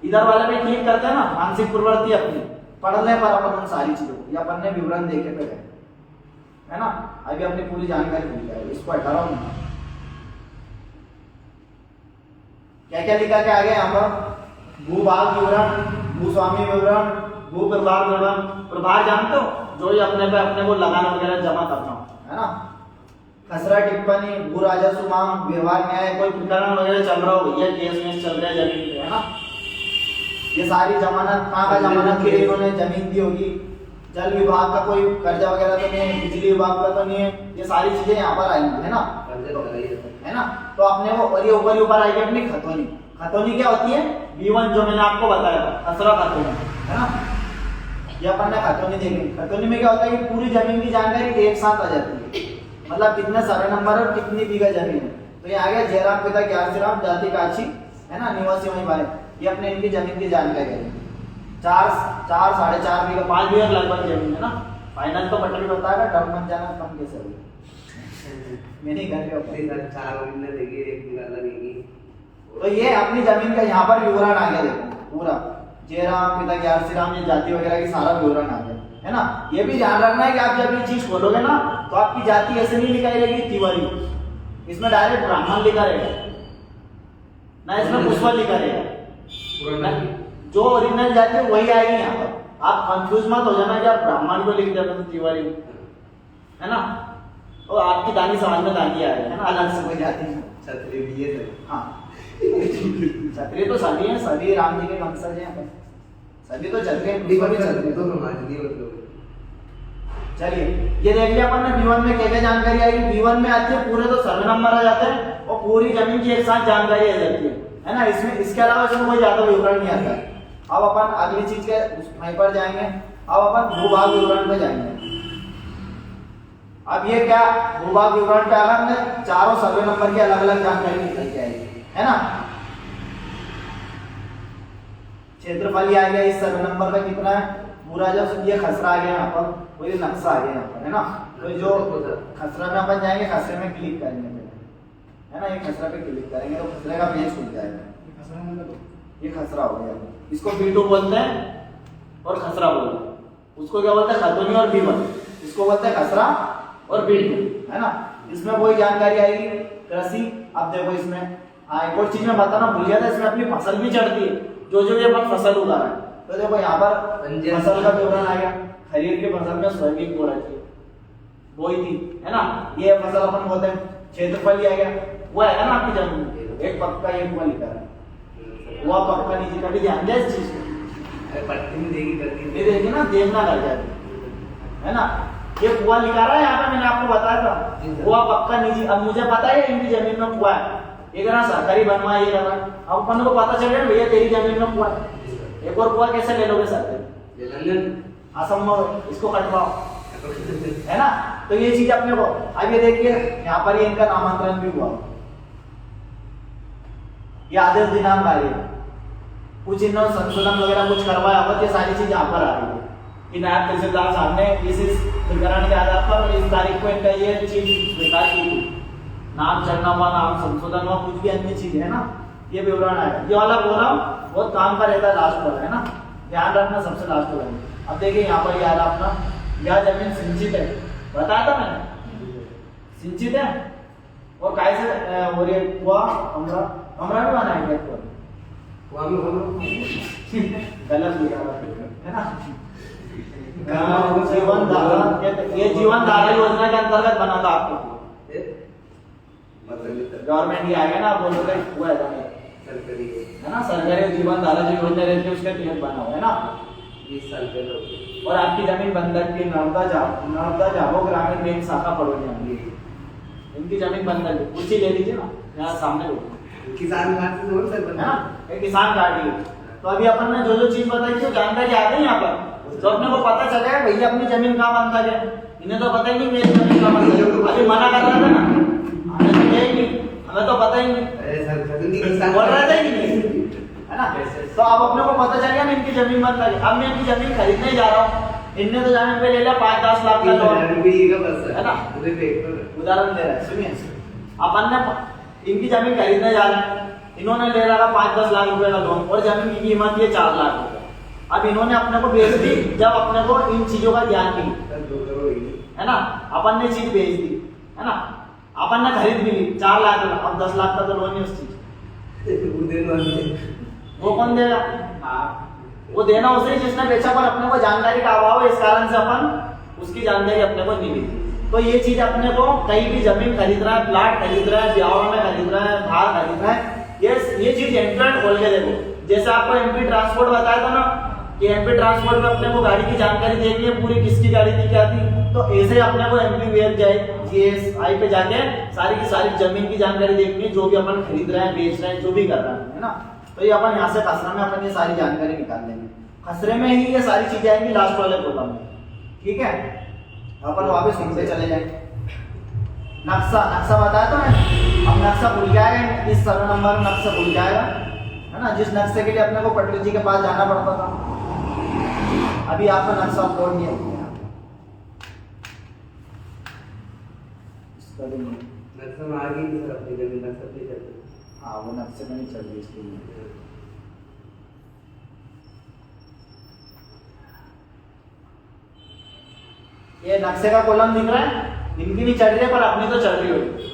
इधर वाले पे क्लिक करते हैं ना, मानसिक प्रवृत्ति अपनी पढ़ने पर अपन सारी चीजों को, या अपन ने विवरण देखे पे गए, है ना। अभी अपनी पूरी जानकारी मिल जाएगी। इसको हटा रहा हूं, क्या क्या लिखा के आगे यहाँ पर? भूभाग विवरण, भूस्वामी विवरण, भू प्रभार विवरण। प्रभार जानते हो, जो ये अपने को लगाना वगैरह जमा करना हो, है ना। खसरा टिप्पणी, भू राजस्व मांग, व्यवहार न्याय, कोई प्रकरण वगैरह चल रहा हो, ये केस में चल रहा है जमीन पे, है ना। ये सारी जमानत, कहाँ का जमानत के लिए इन्होंने जमीन दी होगी, जल विभाग का कोई कर्जा वगैरह तो नहीं है, बिजली विभाग का तो नहीं है, ये सारी चीजें यहाँ पर आएंगी, है ना, है ना। तो अपने को और ये ऊपर आएगी अपनी खतौनी। खतौनी क्या होती है? B1 जो मैंने आपको बताया खसरा खतौनी, है ना। ये अपन ने खतौनी देखी। खतौनी में क्या होता है कि पूरी जमीन की जानकारी एक साथ आ जाती है, मतलब कितने सर्वे नंबर और कितनी बीघा जमीन है। तो ये आ गया जयराम पिता ग्यारसीराम जाति काची, है ना, निवासी वहीं पर है। ये अपने इनकी जमीन की जानकारी है। 4 साढ़े 4 बीघा 5 बीघा लगभग जमीन है ना। फाइनल तो पटरी बताएगा, डब मत जाना कम कैसे होगी, मेरी घर के ऊपर 4 महीने देगी, 1 निकालना देगी। तो ये अपनी जमीन का यहाँ पर विवरण आ गया, देखो पूरा जयराम पिता ग्यारसीराम ये जाति वगैरह की सारा विवरण आ गया, है ना। ये भी ध्यान रखना है कि आप जब ये चीज खोलोगे ना तो आपकी जाति ऐसे नहीं लिखाई रहेगी तिवारी, इसमें डायरेक्ट ब्राह्मण लिखा रहेगा ना, इसमें पुष्पा लिखा रहेगा। जो ओरिजिनल जाति है वही आएगी यहाँ पर। आप कंफ्यूज मत हो जाना कि आप ब्राह्मण को लिख देते तिवारी, है ना। और आपकी दानी समाज में दानी आएगा, है ना, अलग से कोई जाति नहीं। क्षत्रिय भी है, हाँ क्षत्रिय तो सभी हैं, सभी राम जी के वंशज हैं, सभी तो क्षत्रिय तो समाज नहीं मतलब। चलिए ये देख लिया अपन ने B1 में क्या क्या जानकारी आएगी। B1 में आती है पूरे तो सर्वे नंबर आ जाते हैं और पूरी जमीन की एक साथ जानकारी आ जाती है ना। इसमें इसके अलावा इसमें कोई ज्यादा विवरण नहीं आता है। अब अपन अगली चीज के वहीं पर जाएंगे। अब अपन भूभाग विवरण पे जाएंगे। अब ये क्या भूभाग विवरण पे आकर हमने चारों सर्वे नंबर की अलग अलग जानकारी निकल के आएगी, है ना। क्षेत्रफल आ गया इस सर्वे नंबर का कितना है पूरा, जब ये खसरा आ गया यहाँ पर, वो ये नक्शा आ गया यहाँ पर, है ना। तो जो खसरा में अपन जाएंगे, खसरे में क्लिक करेंगे, है ना। ये खसरा पे क्लिक करेंगे तो खसरे का पेज खुल जाएगा। ये खसरा हो गया, इसको B2 बोलते हैं और खसरा बोलते हैं। उसको क्या बोलते हैं? खतौनी और B1, इसको बोलते हैं खसरा और B2, है ना। इसमें वही जानकारी आएगी कृषि। अब देखो इसमें हाँ एक और चीज में बताना भूल गया था, इसमें अपनी फसल भी चढ़ती है, जो जो ये अपन फसल उगा रहे हैं। तो देखो यहाँ पर फसल का विवरण आ गया। खरीफ की फसल में सोयाबीन बो रखी है, बोई थी, है ना। ये फसल अपन बोलते हैं। क्षेत्रफल आ गया, वो है ना आपकी जमीन में, एक पक्का एक हुआ लिखा है, वो पक्का नीचे का भी ध्यान दे इस चीज को। पट्टी में देगी करती ये देखिए ना, देखना कर जाए, है ना। ये कुआ लिखा रहा है यहाँ पे, मैंने आपको बताया था कुआ पक्का निजी। अब मुझे पता है इनकी जमीन में कुआ है, ये कहना सरकारी बनवा ये करना। अब अपन को पता चल गया भैया तेरी जमीन में कुआ है, एक और कुआ कैसे ले लोगे सर? असंभव, इसको कटवाओ, है ना। तो ये चीज अपने को अब ये देखिए यहाँ पर ये इनका नामांतरण भी हुआ, ये आदेश दिनांक आ रही है, कुछ इन्होंने संशोधन वगैरह कुछ करवाया होगा, ये सारी चीज यहाँ पर आ रही है कि नायब तहसीलदार साहब ने इस प्रकरण के आधार पर इस तारीख को इनका ये चीज स्वीकार की थी। नाम चढ़ना हुआ, नाम संशोधन हुआ, कुछ भी अन्य चीज है ना, ये विवरण आया। ये वाला बोल रहा हूँ बहुत काम का रहता है लास्ट वाला, है ना, ध्यान रखना सबसे लास्ट वाला। अब देखिए यहाँ पर यार अपना यह जमीन सिंचित है, बताया था मैंने, सिंचित है और कैसे हो रही है कुआ कमरा, कमरा भी बना है क्या कुआ गलत लिखा है ना। जीवन धारा, ये जीवन धारा योजना के अंतर्गत बना था आपको, गवर्नमेंट ही आएगा ना, बोल रहे हुआ है ना, सरकारी जीवन धारा जो योजना रहती है उसका तहत बना हुआ है ना। 20 साल पहले। और आपकी जमीन बंधक की नर्मदा जागो ग्रामीण बैंक शाखा पड़ोगी होंगी, इनकी जमीन बंधक है, कुछ ही ले लीजिए ना, यहाँ सामने लो किसान कार्ड है ना, एक किसान कार्ड ही। तो अभी अपन ने जो जो चीज बताई थी जानकारी आ गई यहाँ पर, तो अपने को पता चल गया भैया अपनी जमीन कहाँ बंधक है। इन्हें तो पता ही नहीं मेरी जमीन कहाँ बंधक है, अभी मना कर रहा था ना, हमें तो यही नहीं, हमें तो पता ही नहीं, बोल रहे थे नहीं, है ना। तो अब अपने को पता चल गया ना इनकी जमीन बंधक है। अब मैं इनकी जमीन खरीदने जा रहा हूँ, इनने तो जमीन पे ले लिया 5-10 लाख का लोन, है ना, उदाहरण दे रहा है, सुनिए। अपन ने इनकी जमीन खरीदने जा रहे हैं, इन्होंने ले रहा 5-10 लाख रुपए का लोन और जमीन की कीमत ये 4 लाख रुपए। अब इन्होंने अपने को बेच दी, जब अपने को इन चीजों का ज्ञान नहीं, है ना, अपन ने चीज बेच दी, है ना, अपन ने खरीद भी ली 4 लाख, अब 10 लाख का तो लोन है उस चीज, वो कौन देगा? वो देना उसे जिसने बेचा, पर अपने को जानकारी का अभाव है, इस कारण से अपन उसकी जानकारी अपने को नहीं मिली। तो ये चीज अपने को कहीं भी जमीन खरीद रहा है, प्लाट खरीद रहा है, ब्याह में खरीद रहा है, बाहर खरीद रहा है, ये चीज एंट्रेंट खोल के देखो। जैसे आपको एमपी ट्रांसपोर्ट बताया था ना, कि एमपी ट्रांसपोर्ट में अपने को गाड़ी की जानकारी देखनी है पूरी, किसकी गाड़ी थी क्या थी, तो ऐसे अपने को एमपी जीएसआई पे जाके सारी की सारी जमीन की जानकारी देखनी है, जो भी अपन खरीद रहे हैं, बेच रहे हैं, जो भी कर रहे हैं, है ना। तो ये अपन यहाँ से खसरा में अपन ये सारी जानकारी निकाल लेंगे। खसरे में ही ये सारी चीजें आएंगी लास्ट वाले कॉलम में, ठीक है। अपन वापस नीचे चले जाएंगे। नक्शा बताया तो मैं, अब नक्शा भूल जाएगा, इस 7 नंबर में नक्शा भूल जाएगा, है ना, जिस नक्शे के लिए अपने को पटरी जी के पास जाना पड़ता था। अभी आपका नक्शा अपलोड नहीं है, इसका भी नहीं, नक्शा में आ गई थी सर अपनी जमीन, नक्शा पे चलते। हाँ वो नक्शे में नहीं चल रही इसके लिए। ये नक्शे का कॉलम दिख रहा है, इनकी नहीं चल रही है पर अपनी तो चल रही होगी,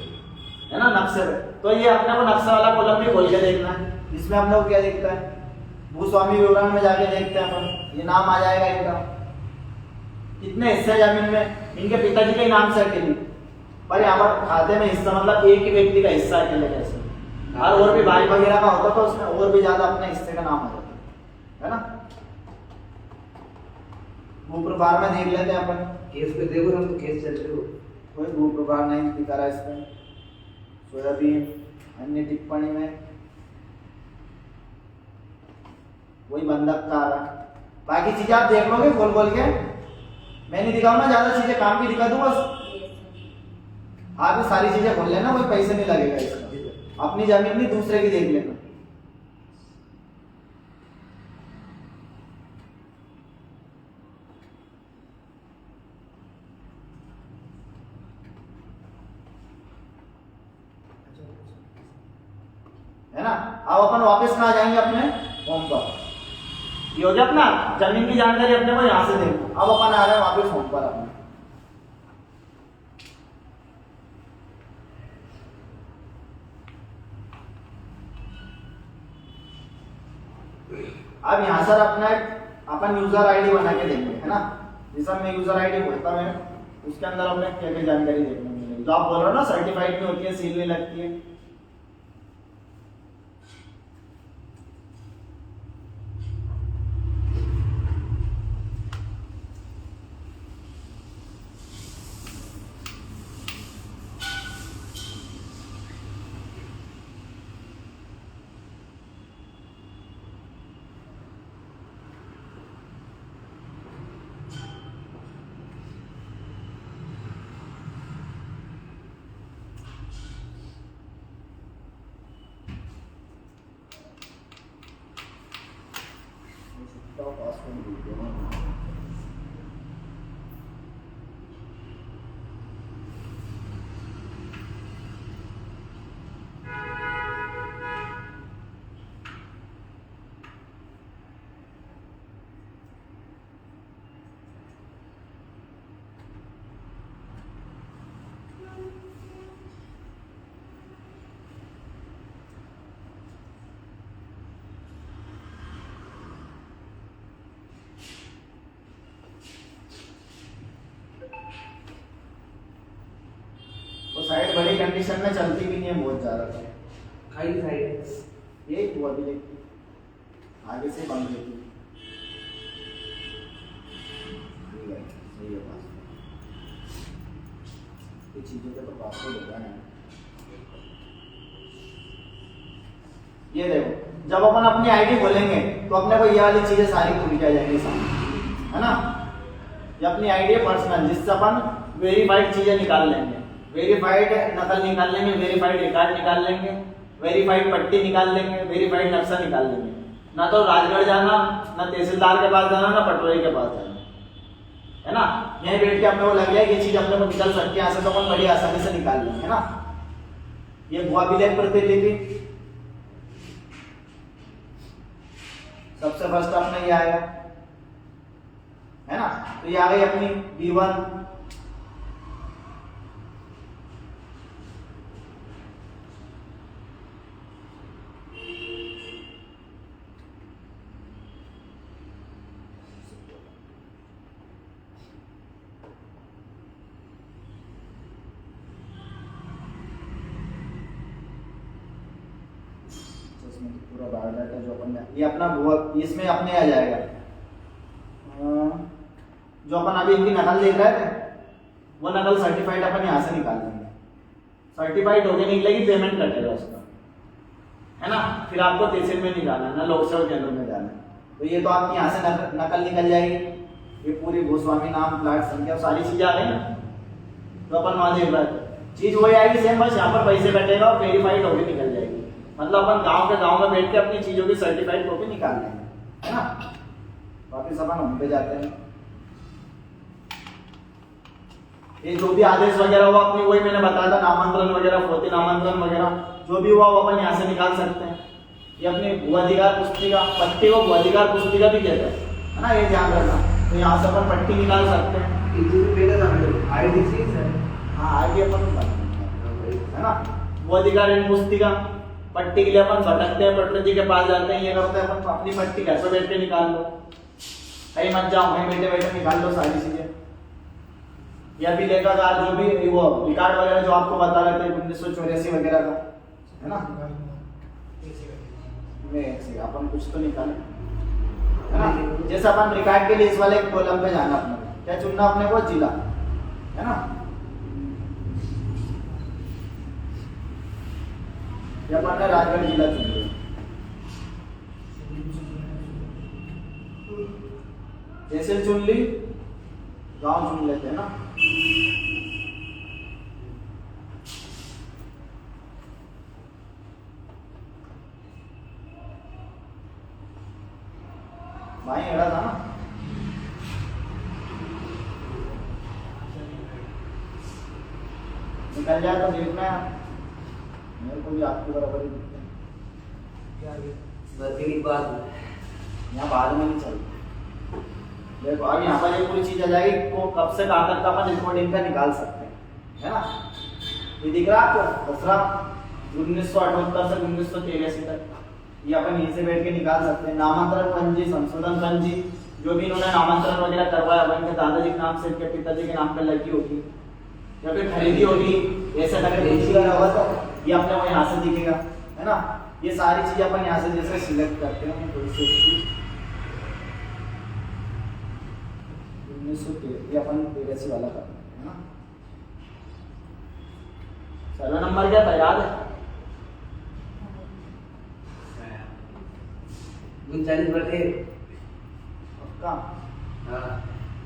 है ना, नक्शे पे। तो ये अपने को नक्शा वाला कॉलम भी खोल के देखना है। इसमें हम लोग क्या देखता है, भूस्वामी विवरण में जाके देखते हैं अपन, ये नाम आ जाएगा इनका, कितने हिस्से जमीन में, इनके पिताजी के नाम से अकेली, पर यहाँ पर खाते में हिस्सा मतलब एक ही व्यक्ति का हिस्सा अकेले कैसे, और भी भाई वगैरह का होता तो उसमें और भी ज्यादा अपने हिस्से का नाम आ जाता है ना। भूप्रभार में देख लेते हैं अपन, केस पे देखो, हम तो केस चलते हो, कोई भूप्रभार नहीं दिखा रहा इसमें। सोयाबीन अन्य टिप्पणी में वही बंधक का आ रहा, बाकी चीजें आप देख लोगे खोल खोल के, मैं नहीं दिखाऊंगा, ज्यादा चीजें काम की दिखा दूं बस, आप ये सारी चीजें खोल लेना, कोई पैसे नहीं लगेगा इसका, अपनी जमीन नहीं दूसरे की देख लेना। है ना। अब अपन वापस कहाँ जाएंगे, अपने होम पर। ये हो गया अपना जमीन की जानकारी, अपने को यहाँ से देखो। अब अपन आ रहे हैं वापस होम पर अपने। अब यहाँ सर अपना अपन यूजर आईडी बना के देंगे, है ना। जैसा मैं यूजर आईडी बोलता हूँ, उसके अंदर हमें क्या क्या जानकारी देखने मिलेगी, जो आप बोल रहे हो ना सर्टिफाइड में होती है, सील नहीं लगती है। वो साइड बड़ी कंडीशन में चलती भी नहीं है बहुत ज्यादा, तो खाली साइड ये हुआ भी देखती आगे से बंद रहती है, सही है बात। ये चीजों के तो पासवर्ड होगा ना। ये देखो, जब अपन अपनी आईडी खोलेंगे तो अपने को ये वाली चीजें सारी खुल के आ जाएंगी सामने, है ना। ये अपनी आईडी है पर्सनल, जिससे अपन वेरीफाइड चीजें निकाल लेंगे, वेरीफाइड नकल निकाल लेंगे, वेरीफाइड रिकॉर्ड निकाल लेंगे, वेरीफाइड पट्टी निकाल लेंगे, वेरीफाइड नक्शा निकाल लेंगे। ना तो राजगढ़ जाना, ना तहसीलदार के पास जाना, ना पटवारी के पास जाना, है ना। यहीं बैठ के अपने को लग गया ये चीज अपने को निकल सकती है, यहाँ से तो अपन बड़ी आसानी से निकाल लेंगे, है ना। ये भुआ विलेख प्रतिलिपि सबसे फर्स्ट अपना ये आएगा, है ना। तो ये आ गई अपनी B1। पूरा बायोडाटा जो अपन, ये अपना इसमें अपने आ जाएगा जो अपन अभी इनकी नकल देख रहे थे वो नकल सर्टिफाइड अपन यहाँ से निकाल देंगे। सर्टिफाइड होके निकलेगी, पेमेंट कटेगा उसका, है ना। फिर आपको तहसील में नहीं जाना, ना लोक सेवा केंद्र में जाना। तो ये तो आपकी यहाँ से नकल निकल जाएगी। ये पूरी गोस्वामी नाम, प्लाट संख्या, सारी चीजें आ गई ना। तो अपन वहां देख रहे थे चीज वही आएगी सेम, बस यहाँ पर पैसे कटेगा और वेरीफाइड होके निकल जाएगी। मतलब अपन गांव के गांव में बैठ के अपनी चीजों की सर्टिफाइड कॉपी निकाल लेंगे, है ना। वापिस अपन हम पे जाते हैं। ये जो भी आदेश वगैरह हुआ अपनी, वही मैंने बताया था, नामांतरण वगैरह, फोर्ती नामांतरण वगैरह जो भी हुआ वो अपन यहाँ से निकाल सकते हैं। ये अपनी भूअधिकार पुस्तिका, पट्टी को भूअधिकार पुस्तिका भी कहते हैं, है ना, ये ध्यान रखना। तो यहाँ से अपन पट्टी निकाल सकते हैं। आईडीसी सर, हाँ आगे अपन है ना। भूअधिकार पुस्तिका, पट्टी के लिए अपन भटकते हैं, पटरी जी के पास जाते हैं, ये करते हैं अपन अपनी पट्टी घर पे बैठ के निकाल लो, कहीं मत जाओ, वहीं बैठे बैठे निकाल लो सारी चीजें। या भी लेखाकार जो भी वो रिकॉर्ड वगैरह जो आपको बता रहे थे 1984 वगैरह का, है ना। में अपन कुछ तो निकाले, है ना। जैसे अपन रिकॉर्ड के लिए इस वाले कॉलम पे जाना, अपने क्या चुनना, अपने को जिला, है ना। ये अपन ने राजगढ़ जिला चुन लिया। तहसील चुन ली, गांव चुन लेते हैं ना। भाई एड़ा था ना, निकल जाए तो देखना है, मेरे को भी आपकी बराबर ही दिखता है। यहाँ बाद में नहीं चलता। देखो अब यहाँ पर ये पूरी चीज आ जाएगी, को कब से कहाँ तक का अपन रिकॉर्डिंग का निकाल सकते हैं, है ना। ये दिख रहा है आपको 1978 से 1983 तक, ये अपन यहीं से बैठ के निकाल सकते हैं। नामांतरण पंजी, संशोधन पंजी, जो भी इन्होंने नामांतरण वगैरह करवाया, अपन के दादाजी के नाम से, इनके पिताजी के नाम पे लगी होगी या फिर खरीदी होगी, ऐसा अगर होगा तो ये अपने को यहाँ से दिखेगा, है ना। ये सारी चीजें अपन यहाँ से जैसे सिलेक्ट करते हैं, थोड़ी सी 1983 ये अपन 83 वाला करते हैं, है ना। सर्वे नंबर क्या था याद है? 39 पक्का? हाँ,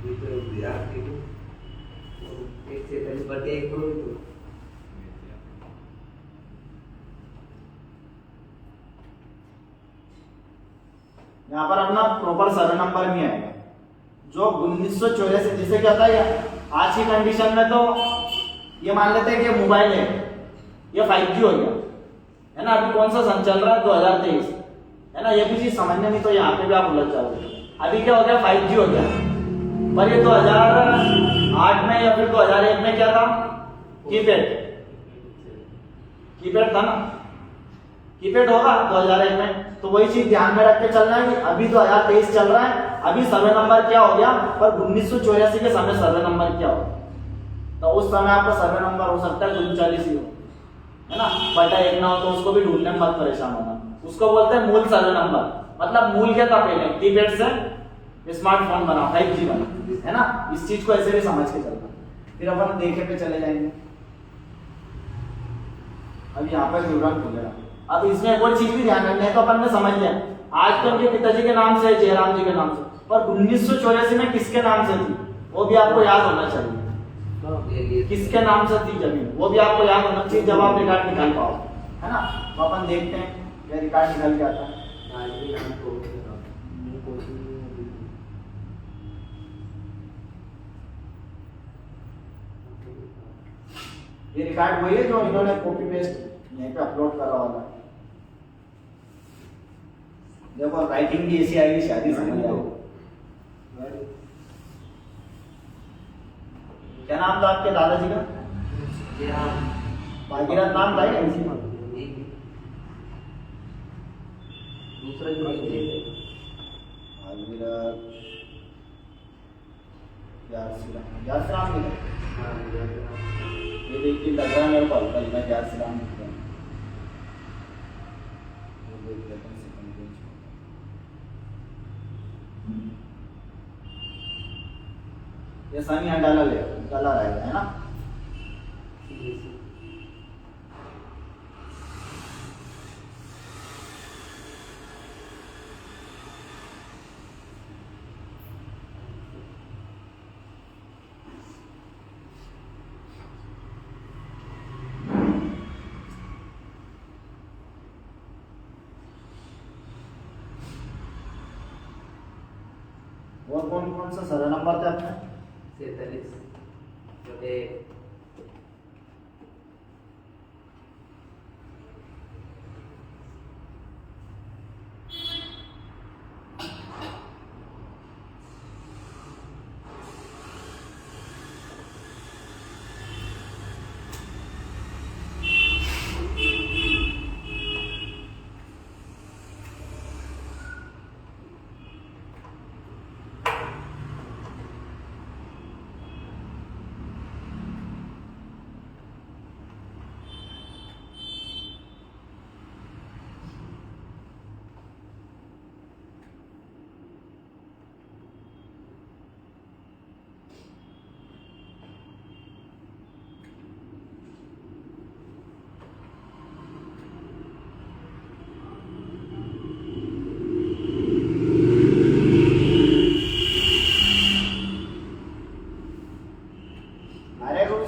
ये तो याद है तो 143 करोड़ तो। यहाँ पर अपना प्रॉपर सर्वे नंबर नहीं आएगा, जो 1984 जिसे क्या था, आज की कंडीशन में तो ये मान लेते हैं कि मोबाइल है, ये 5G हो गया, है ना। अभी कौन सा सन चल रहा है, 2023, है ना। ये भी चीज समझने नहीं तो यहाँ पे भी आप उलझ जाओगे। अभी क्या हो गया, 5G हो गया, पर ये 2008 में या फिर 2001 में क्या था, कीपैड था ना। कीपैड होगा 2001 में, तो वही चीज ध्यान में रख के चलना है कि अभी 2023 चल रहा है, अभी सर्वे नंबर क्या हो गया, पर 1984 के समय सर्वे नंबर क्या हो, तो उस समय आपका सर्वे नंबर हो सकता है 39 ही हो, है ना। बटा 1 ना हो तो उसको भी ढूंढने में मत परेशान होना। उसको बोलते हैं मूल सर्वे नंबर, मतलब मूल क्या था पहले, कीपैड से स्मार्टफोन बना, 5G बना, है ना। इस चीज को ऐसे भी समझ के चलना। फिर अपन देखे पे चले जाएंगे। अब यहाँ पर विवरण खुलेगा। अब इसमें एक और चीज भी ध्यान रखना है, तो अपन ने समझ लिया आज तो उनके पिताजी के नाम से, जयराम जी के नाम से, पर 1984 में किसके नाम से थी वो भी आपको याद होना चाहिए। किसके नाम से थी जमीन वो भी आपको याद होना चाहिए, जब आप रिकॉर्ड निकाल पाओ, है ना। तो अपन देखते हैं क्या रिकॉर्ड निकल के आता है। ये रिकॉर्ड वही है जो इन्होंने कॉपी पेस्ट यहीं पे अपलोड करा वाला है। देखो राइटिंग भी ऐसी आएगी, शादी समझ जाओ। क्या नाम था आपके दादाजी का? भागीरथ नाम था या इसी में? दूसरा जो भागीरथ यार राम ये देख के लग रहा है मेरे को हल्का हल्का यार राम ये सन यहाँ डाला रहेगा, है ना। और कौन कौन सा सारा नंबर थे अपने? 47 छोटे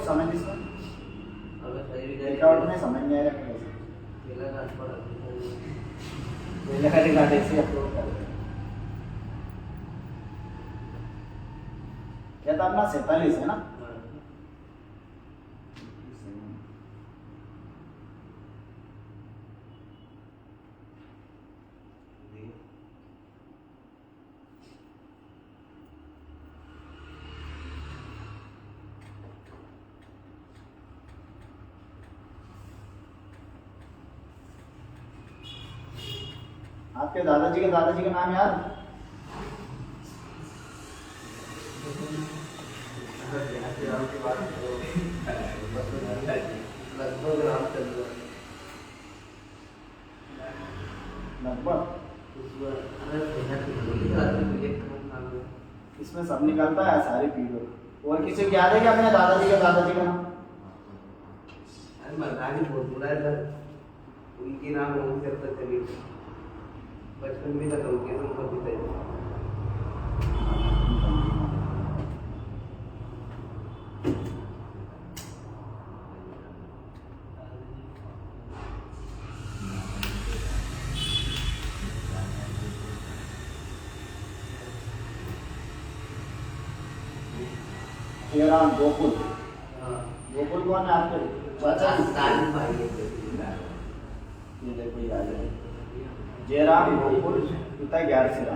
समझ इसमें अगर सही भी लेआउट में समझ नहीं आ रहा कैसे पहला का पड़ा पहले का रिकॉर्ड ऐसे अपलोड कर दे। क्या था अपना 47 है ना। आपके दादाजी का नाम याद? लगभग इसमें सब निकलता है सारे पीरियड। और किसी को याद है क्या अपने दादाजी का नाम? अरे मर्दानी बहुत बुरा है सर, उनके नाम हो सकता चलिए बचपन में तक उनके तुम पिताजी गोकुल कौन है आपके चाचा? ये देखो याद है जयराम गोकुल पिता 11 सिरा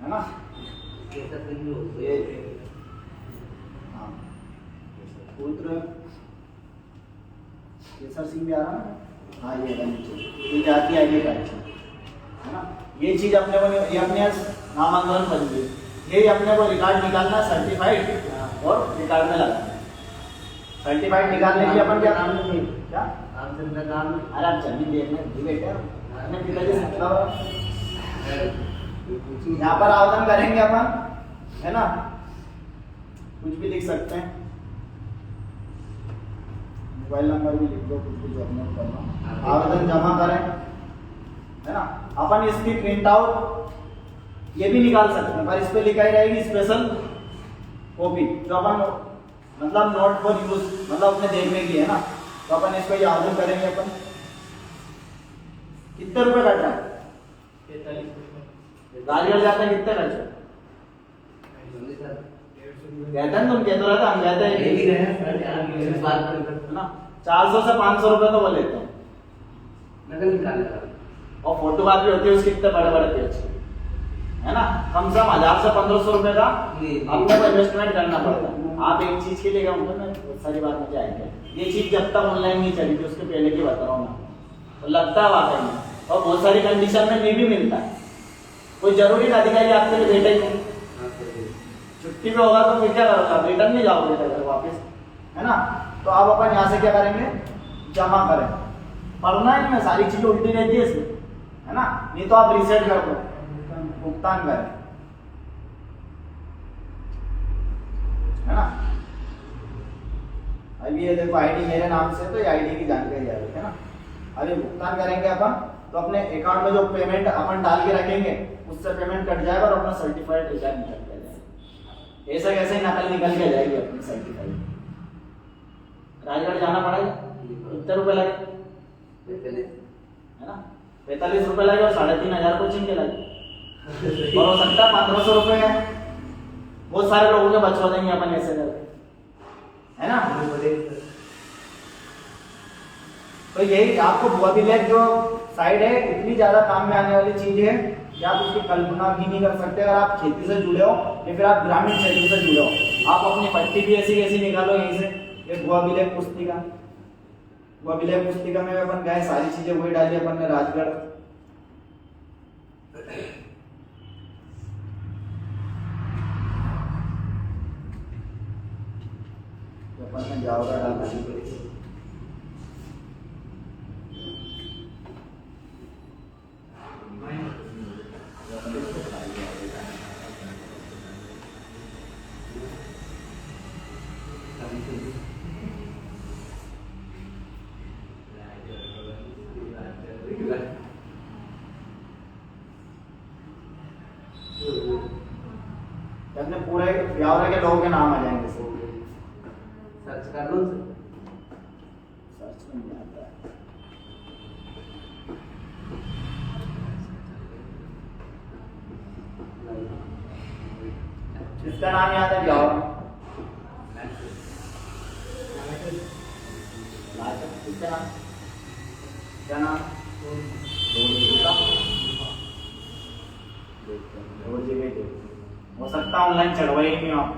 है ना। ये हाँ पुत्र केसर सिंह भी आ रहा है। हाँ ये जाति आगे का है ना। ये चीज अपने को ये अपने नामांकन बन गई। ये अपने को रिकॉर्ड निकालना सर्टिफाइड और रिकॉर्ड में लगाना। सर्टिफाइड निकालने के लिए अपन क्या नाम लेंगे? क्या नाम? अरे आप जमीन देखने भी बेटा अपने पिताजी से मतलब यहाँ पर आवेदन करेंगे अपन, है ना। कुछ भी लिख सकते हैं, मोबाइल नंबर भी लिख दो, कुछ भी जरूरत करना। आवेदन जमा करें, है ना। अपन इसकी प्रिंट आउट ये भी निकाल सकते हैं, पर इस पे लिखाई रहेगी स्पेशल कॉपी, जो अपन मतलब नोट फॉर यूज मतलब अपने देखने की है ना। तो अपन इसको ये आवेदन करेंगे। अपन कितने रुपए कट रहा है? 43 गाड़ी जाता है कितने खर्च? कहते हैं तुम कहते रहता हम कहते हैं ना 400 से 500 रुपए तो वो लेते हैं। नकल निकाल और फोटो कॉपी होती है उसके कितने बड़े बड़े पेज है ना। कम से कम 1000 से 1500 रुपए का अपने को इन्वेस्टमेंट करना पड़ता है। आप एक चीज के लिए क्या होगा ना, बहुत सारी बात मुझे आएगी। ये चीज जब तक ऑनलाइन नहीं चली थी उसके पहले की बता रहा हूँ मैं, तो लगता है वाकई में। और बहुत सारी कंडीशन में नहीं भी मिलता है। कोई जरूरी अधिकारी आपके लिए बैठे ही नहीं, छुट्टी पे होगा तो फिर क्या करोगे? रिटर्न नहीं जाओगे घर वापस, है ना। तो आप अपन यहाँ से क्या करेंगे? जमा करें। पढ़ना है नहीं, सारी चीजें उल्टी रहती है इसमें, है ना। नहीं तो आप रिसेट कर दो, भुगतान करें, है ना। अभी ये देखो आईडी मेरे नाम से, तो ये आईडी की जानकारी आ रही है ना। अभी भुगतान करेंगे अपन, तो अपने अकाउंट में जो पेमेंट अपन डाल के रखेंगे उससे पेमेंट कट जाएगा और अपना सर्टिफाइड रिचार्ज निकल के जाएगा। ऐसा कैसे ही नकल निकल के जाएगी अपनी सर्टिफाइड। राजगढ़ जाना पड़ेगा, कितने रुपए लगे है ना, 45 रुपए लगे और 3500 कोचिंग के लगे और हो सकता है 1500 रुपए है। बहुत सारे लोगों के बचवा देंगे अपन ऐसे करके, है ना। तो यही आपको बुआ विलेज जो साइड है इतनी ज्यादा काम में आने वाली चीज है कि आप उसकी कल्पना भी नहीं कर सकते। अगर आप खेती से जुड़े हो या फिर आप ग्रामीण क्षेत्र से जुड़े हो, आप अपनी पट्टी भी ऐसी कैसी निकालो यहीं से। ये बुआ विलेज पुस्तिका, बुआ विलेज पुस्तिका में अपन गए, सारी चीजें वही डाली अपन ने राजगढ़। अपन ने जाओगा डाला अपने पूरे ब्यावरा के लोगों के नाम आ जाएंगे। सर्च कर लो, सर्च में नहीं आता है। इसका नाम याद है ब्यावरा, इसका नाम क्या नाम, हो सकता ऑनलाइन चढ़वाई नहीं हो आप।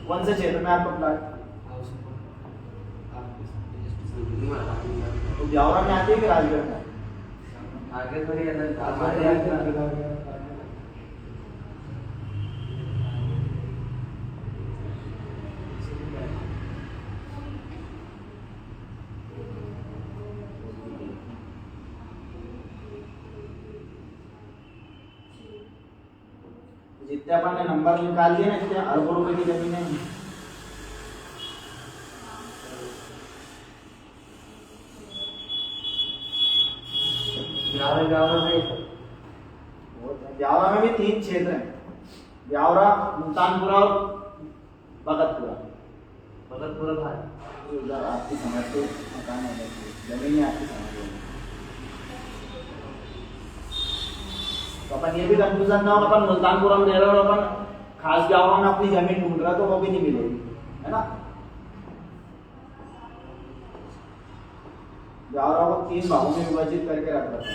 कौन से क्षेत्र में आपका प्लाट, तो ब्यावरा में आती है कि राजगढ़ में? आगे थोड़ी अलग जितने अपन ने नंबर निकाल दिए ना, जितने अरबों रुपए की जमीन है, ब्यावरा में भी 3 क्षेत्र हैं, ब्यावरा, मुल्तानपुरा और भगतपुरा। भगतपुरा भाई उधर आपकी समझ के मकान है, जमीन आपकी समझ में। तो अपन ये भी कंफ्यूजन ना हो, अपन मुल्तानपुरा में रह रहे और अपन खास ब्यावरा में अपनी जमीन ढूंढ रहा, तो वो भी नहीं मिलेगी, है ना। ब्यावरा को 3 भागों में विभाजित करके रख रखा है।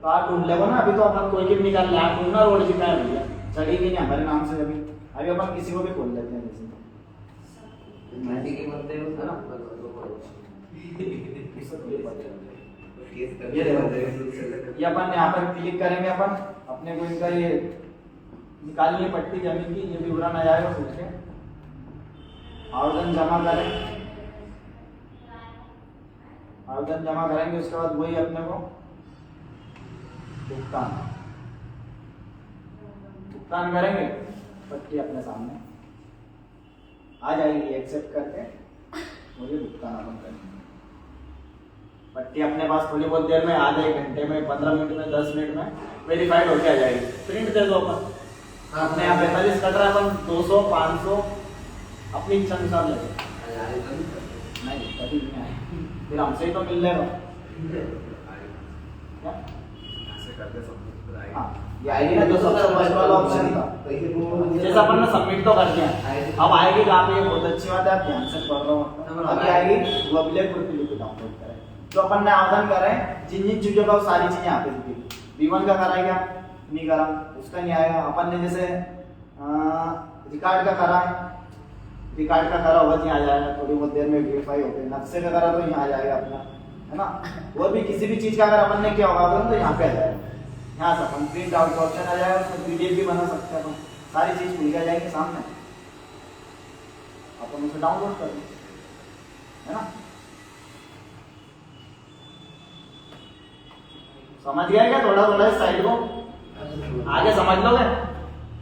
तो आप ढूंढ ले ना, अभी तो अपन कोई भी निकाल लिया, ढूंढना रोड जितना है भैया, चढ़ी भी नहीं हमारे नाम से जमीन। अभी अपन किसी को भी खोल लेते हैं, जैसे माटी के बदले में है ना। ये अपन यहाँ पर क्लिक करेंगे, अपन अपने को इनका ये निकालनी है पट्टी जमीन की, ये विवरण आ जाएगा सोच के। आवेदन जमा करें, आवेदन जमा करेंगे, उसके बाद वही अपने को भुगतान करेंगे, पट्टी अपने सामने आ जाएगी, एक्सेप्ट करके मुझे भुगतान अपन करेंगे। पट्टी अपने पास थोड़ी बहुत देर में, आधे 1 घंटे में, 15 मिनट में, 10 मिनट में वेरीफाइड होके आ जाएगी। प्रिंट दे दो अपन, अपने यहाँ 45 कट रहा है, अपन 200 500 अपनी इच्छा अनुसार ले नहीं, कभी नहीं आए, फिर हमसे ही तो मिल लेगा। ये आईडी ना जो सबसे फर्स्ट वाला ऑप्शन था, जैसे अपन ने सबमिट तो कर दिया, अब आएगी कहाँ पे, ये बहुत अच्छी बात है, आप ध्यान से पढ़ रहे हो। अभी आएगी वो विलेज प्रोफाइल डाउनलोड करें, तो अपन ने आवेदन करें, जिन जिन चीजों का सारी चीजें यहाँ पे दिखेगी। B1 का करा क्या, नहीं करा, उसका नहीं आएगा। अपन ने जैसे रिकॉर्ड का करा, रिकॉर्ड का करा होगा तो यहाँ आ जाएगा, थोड़ी बहुत देर में वेरीफाई हो गई। नक्शे का करा तो यहाँ आ जाएगा अपना, है ना। और भी किसी भी चीज का अगर अपन ने किया होगा तो यहाँ पे आ जाएगा, यहाँ से अपन प्रिंट आउट का ऑप्शन आ जाएगा, उसमें PDF भी बना सकते हैं अपन, सारी चीज खुल के जाएगी सामने, अपन उसे डाउनलोड कर लें, है ना। समझ गया क्या थोड़ा थोड़ा इस साइड को? आगे समझ लोगे।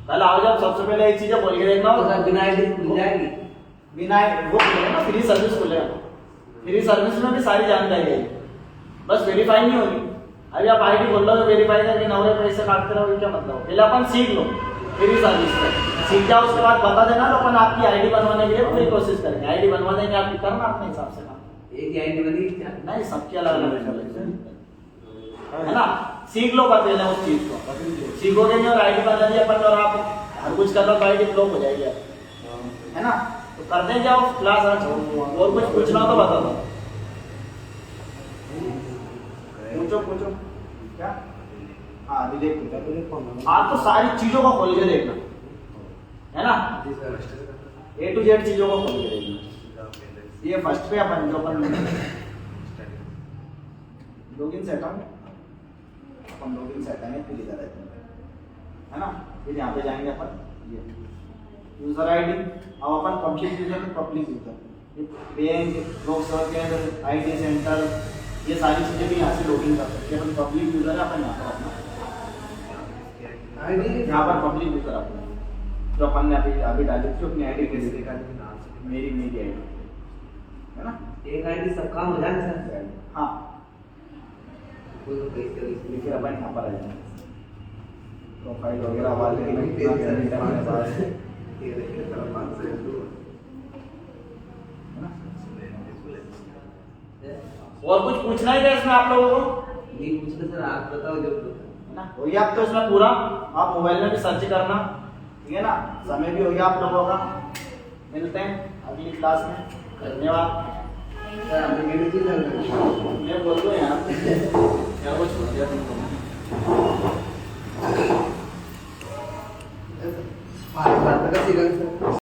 कल आओ जब सबसे पहले एक चीजें बोल के देखना तो हो। सर बिना आईडी खुल जाएगी। बिना वो खुलेगा ना, फ्री सर्विस खुलेगा। फ्री सर्विस में भी सारी जानकारी है, बस वेरीफाई नहीं होगी। अभी आप आईडी बोल लो वेरीफाई करके नवरे पैसे काटते रहोगे, क्या मतलब। पहले अपन सीख लो फ्री सर्विस में, सीख जाओ, उसके बाद बता देना, तो अपन आपकी आईडी बनवाने के लिए पूरी कोशिश करेंगे। आईडी बनवा देंगे, आप करना अपने हिसाब से काम। एक ही आईडी बनी क्या? नहीं, सबकी अलग अलग है ना। सीख लो पहले उस चीज को, सीखोगे नहीं और आईडी बना दी अपन और आप हर कुछ कर लो तो आईडी ब्लॉक हो जाएगी, है ना। तो कर दें क्या क्लास आज, और कुछ पूछना हो तो बता दो। पूछो पूछो क्या। हाँ रिलेक्ट, आप तो सारी चीजों को खोल के देखना, है ना। A to Z चीजों को खोल के देखना। ये फर्स्ट पे अपन जो अपन लॉगिन सेट अपन लॉगिन सेट है फिर इधर रहते हैं, है ना। फिर यहाँ पे जाएंगे अपन ये यूजर आईडी। अब अपन पब्लिक यूजर तो पब्लिक यूजर, बैंक लोग सर्च आईडी सेंटर, ये सारी चीजें भी यहाँ से लॉगिन कर सकते हैं। अपन पब्लिक यूजर है, अपन यहाँ पर अपना आईडी यहाँ पर पब्लिक यूजर अपना जो अपन ने अभी डाली थी अपनी आईडी कैसे देखा, मेरी आईडी है ना। एक आईडी सब काम हो जाए सर। हाँ कोई तो कैसे फिर अपन यहाँ पर आ जाएंगे, प्रोफाइल वगैरह वाले और कुछ पूछना ही था इसमें आप लोगों को? नहीं पूछना सर, आप बताओ जब ना हो गया आप तो इसमें पूरा। आप मोबाइल में भी सर्च करना, ठीक है ना। समय भी हो गया आप लोगों का, मिलते हैं अगली क्लास में। धन्यवाद। सर आपने मेरे चीज मैं बोल दो यार क्या वो छोड़ दिया तुमको। बात का सीधा सर।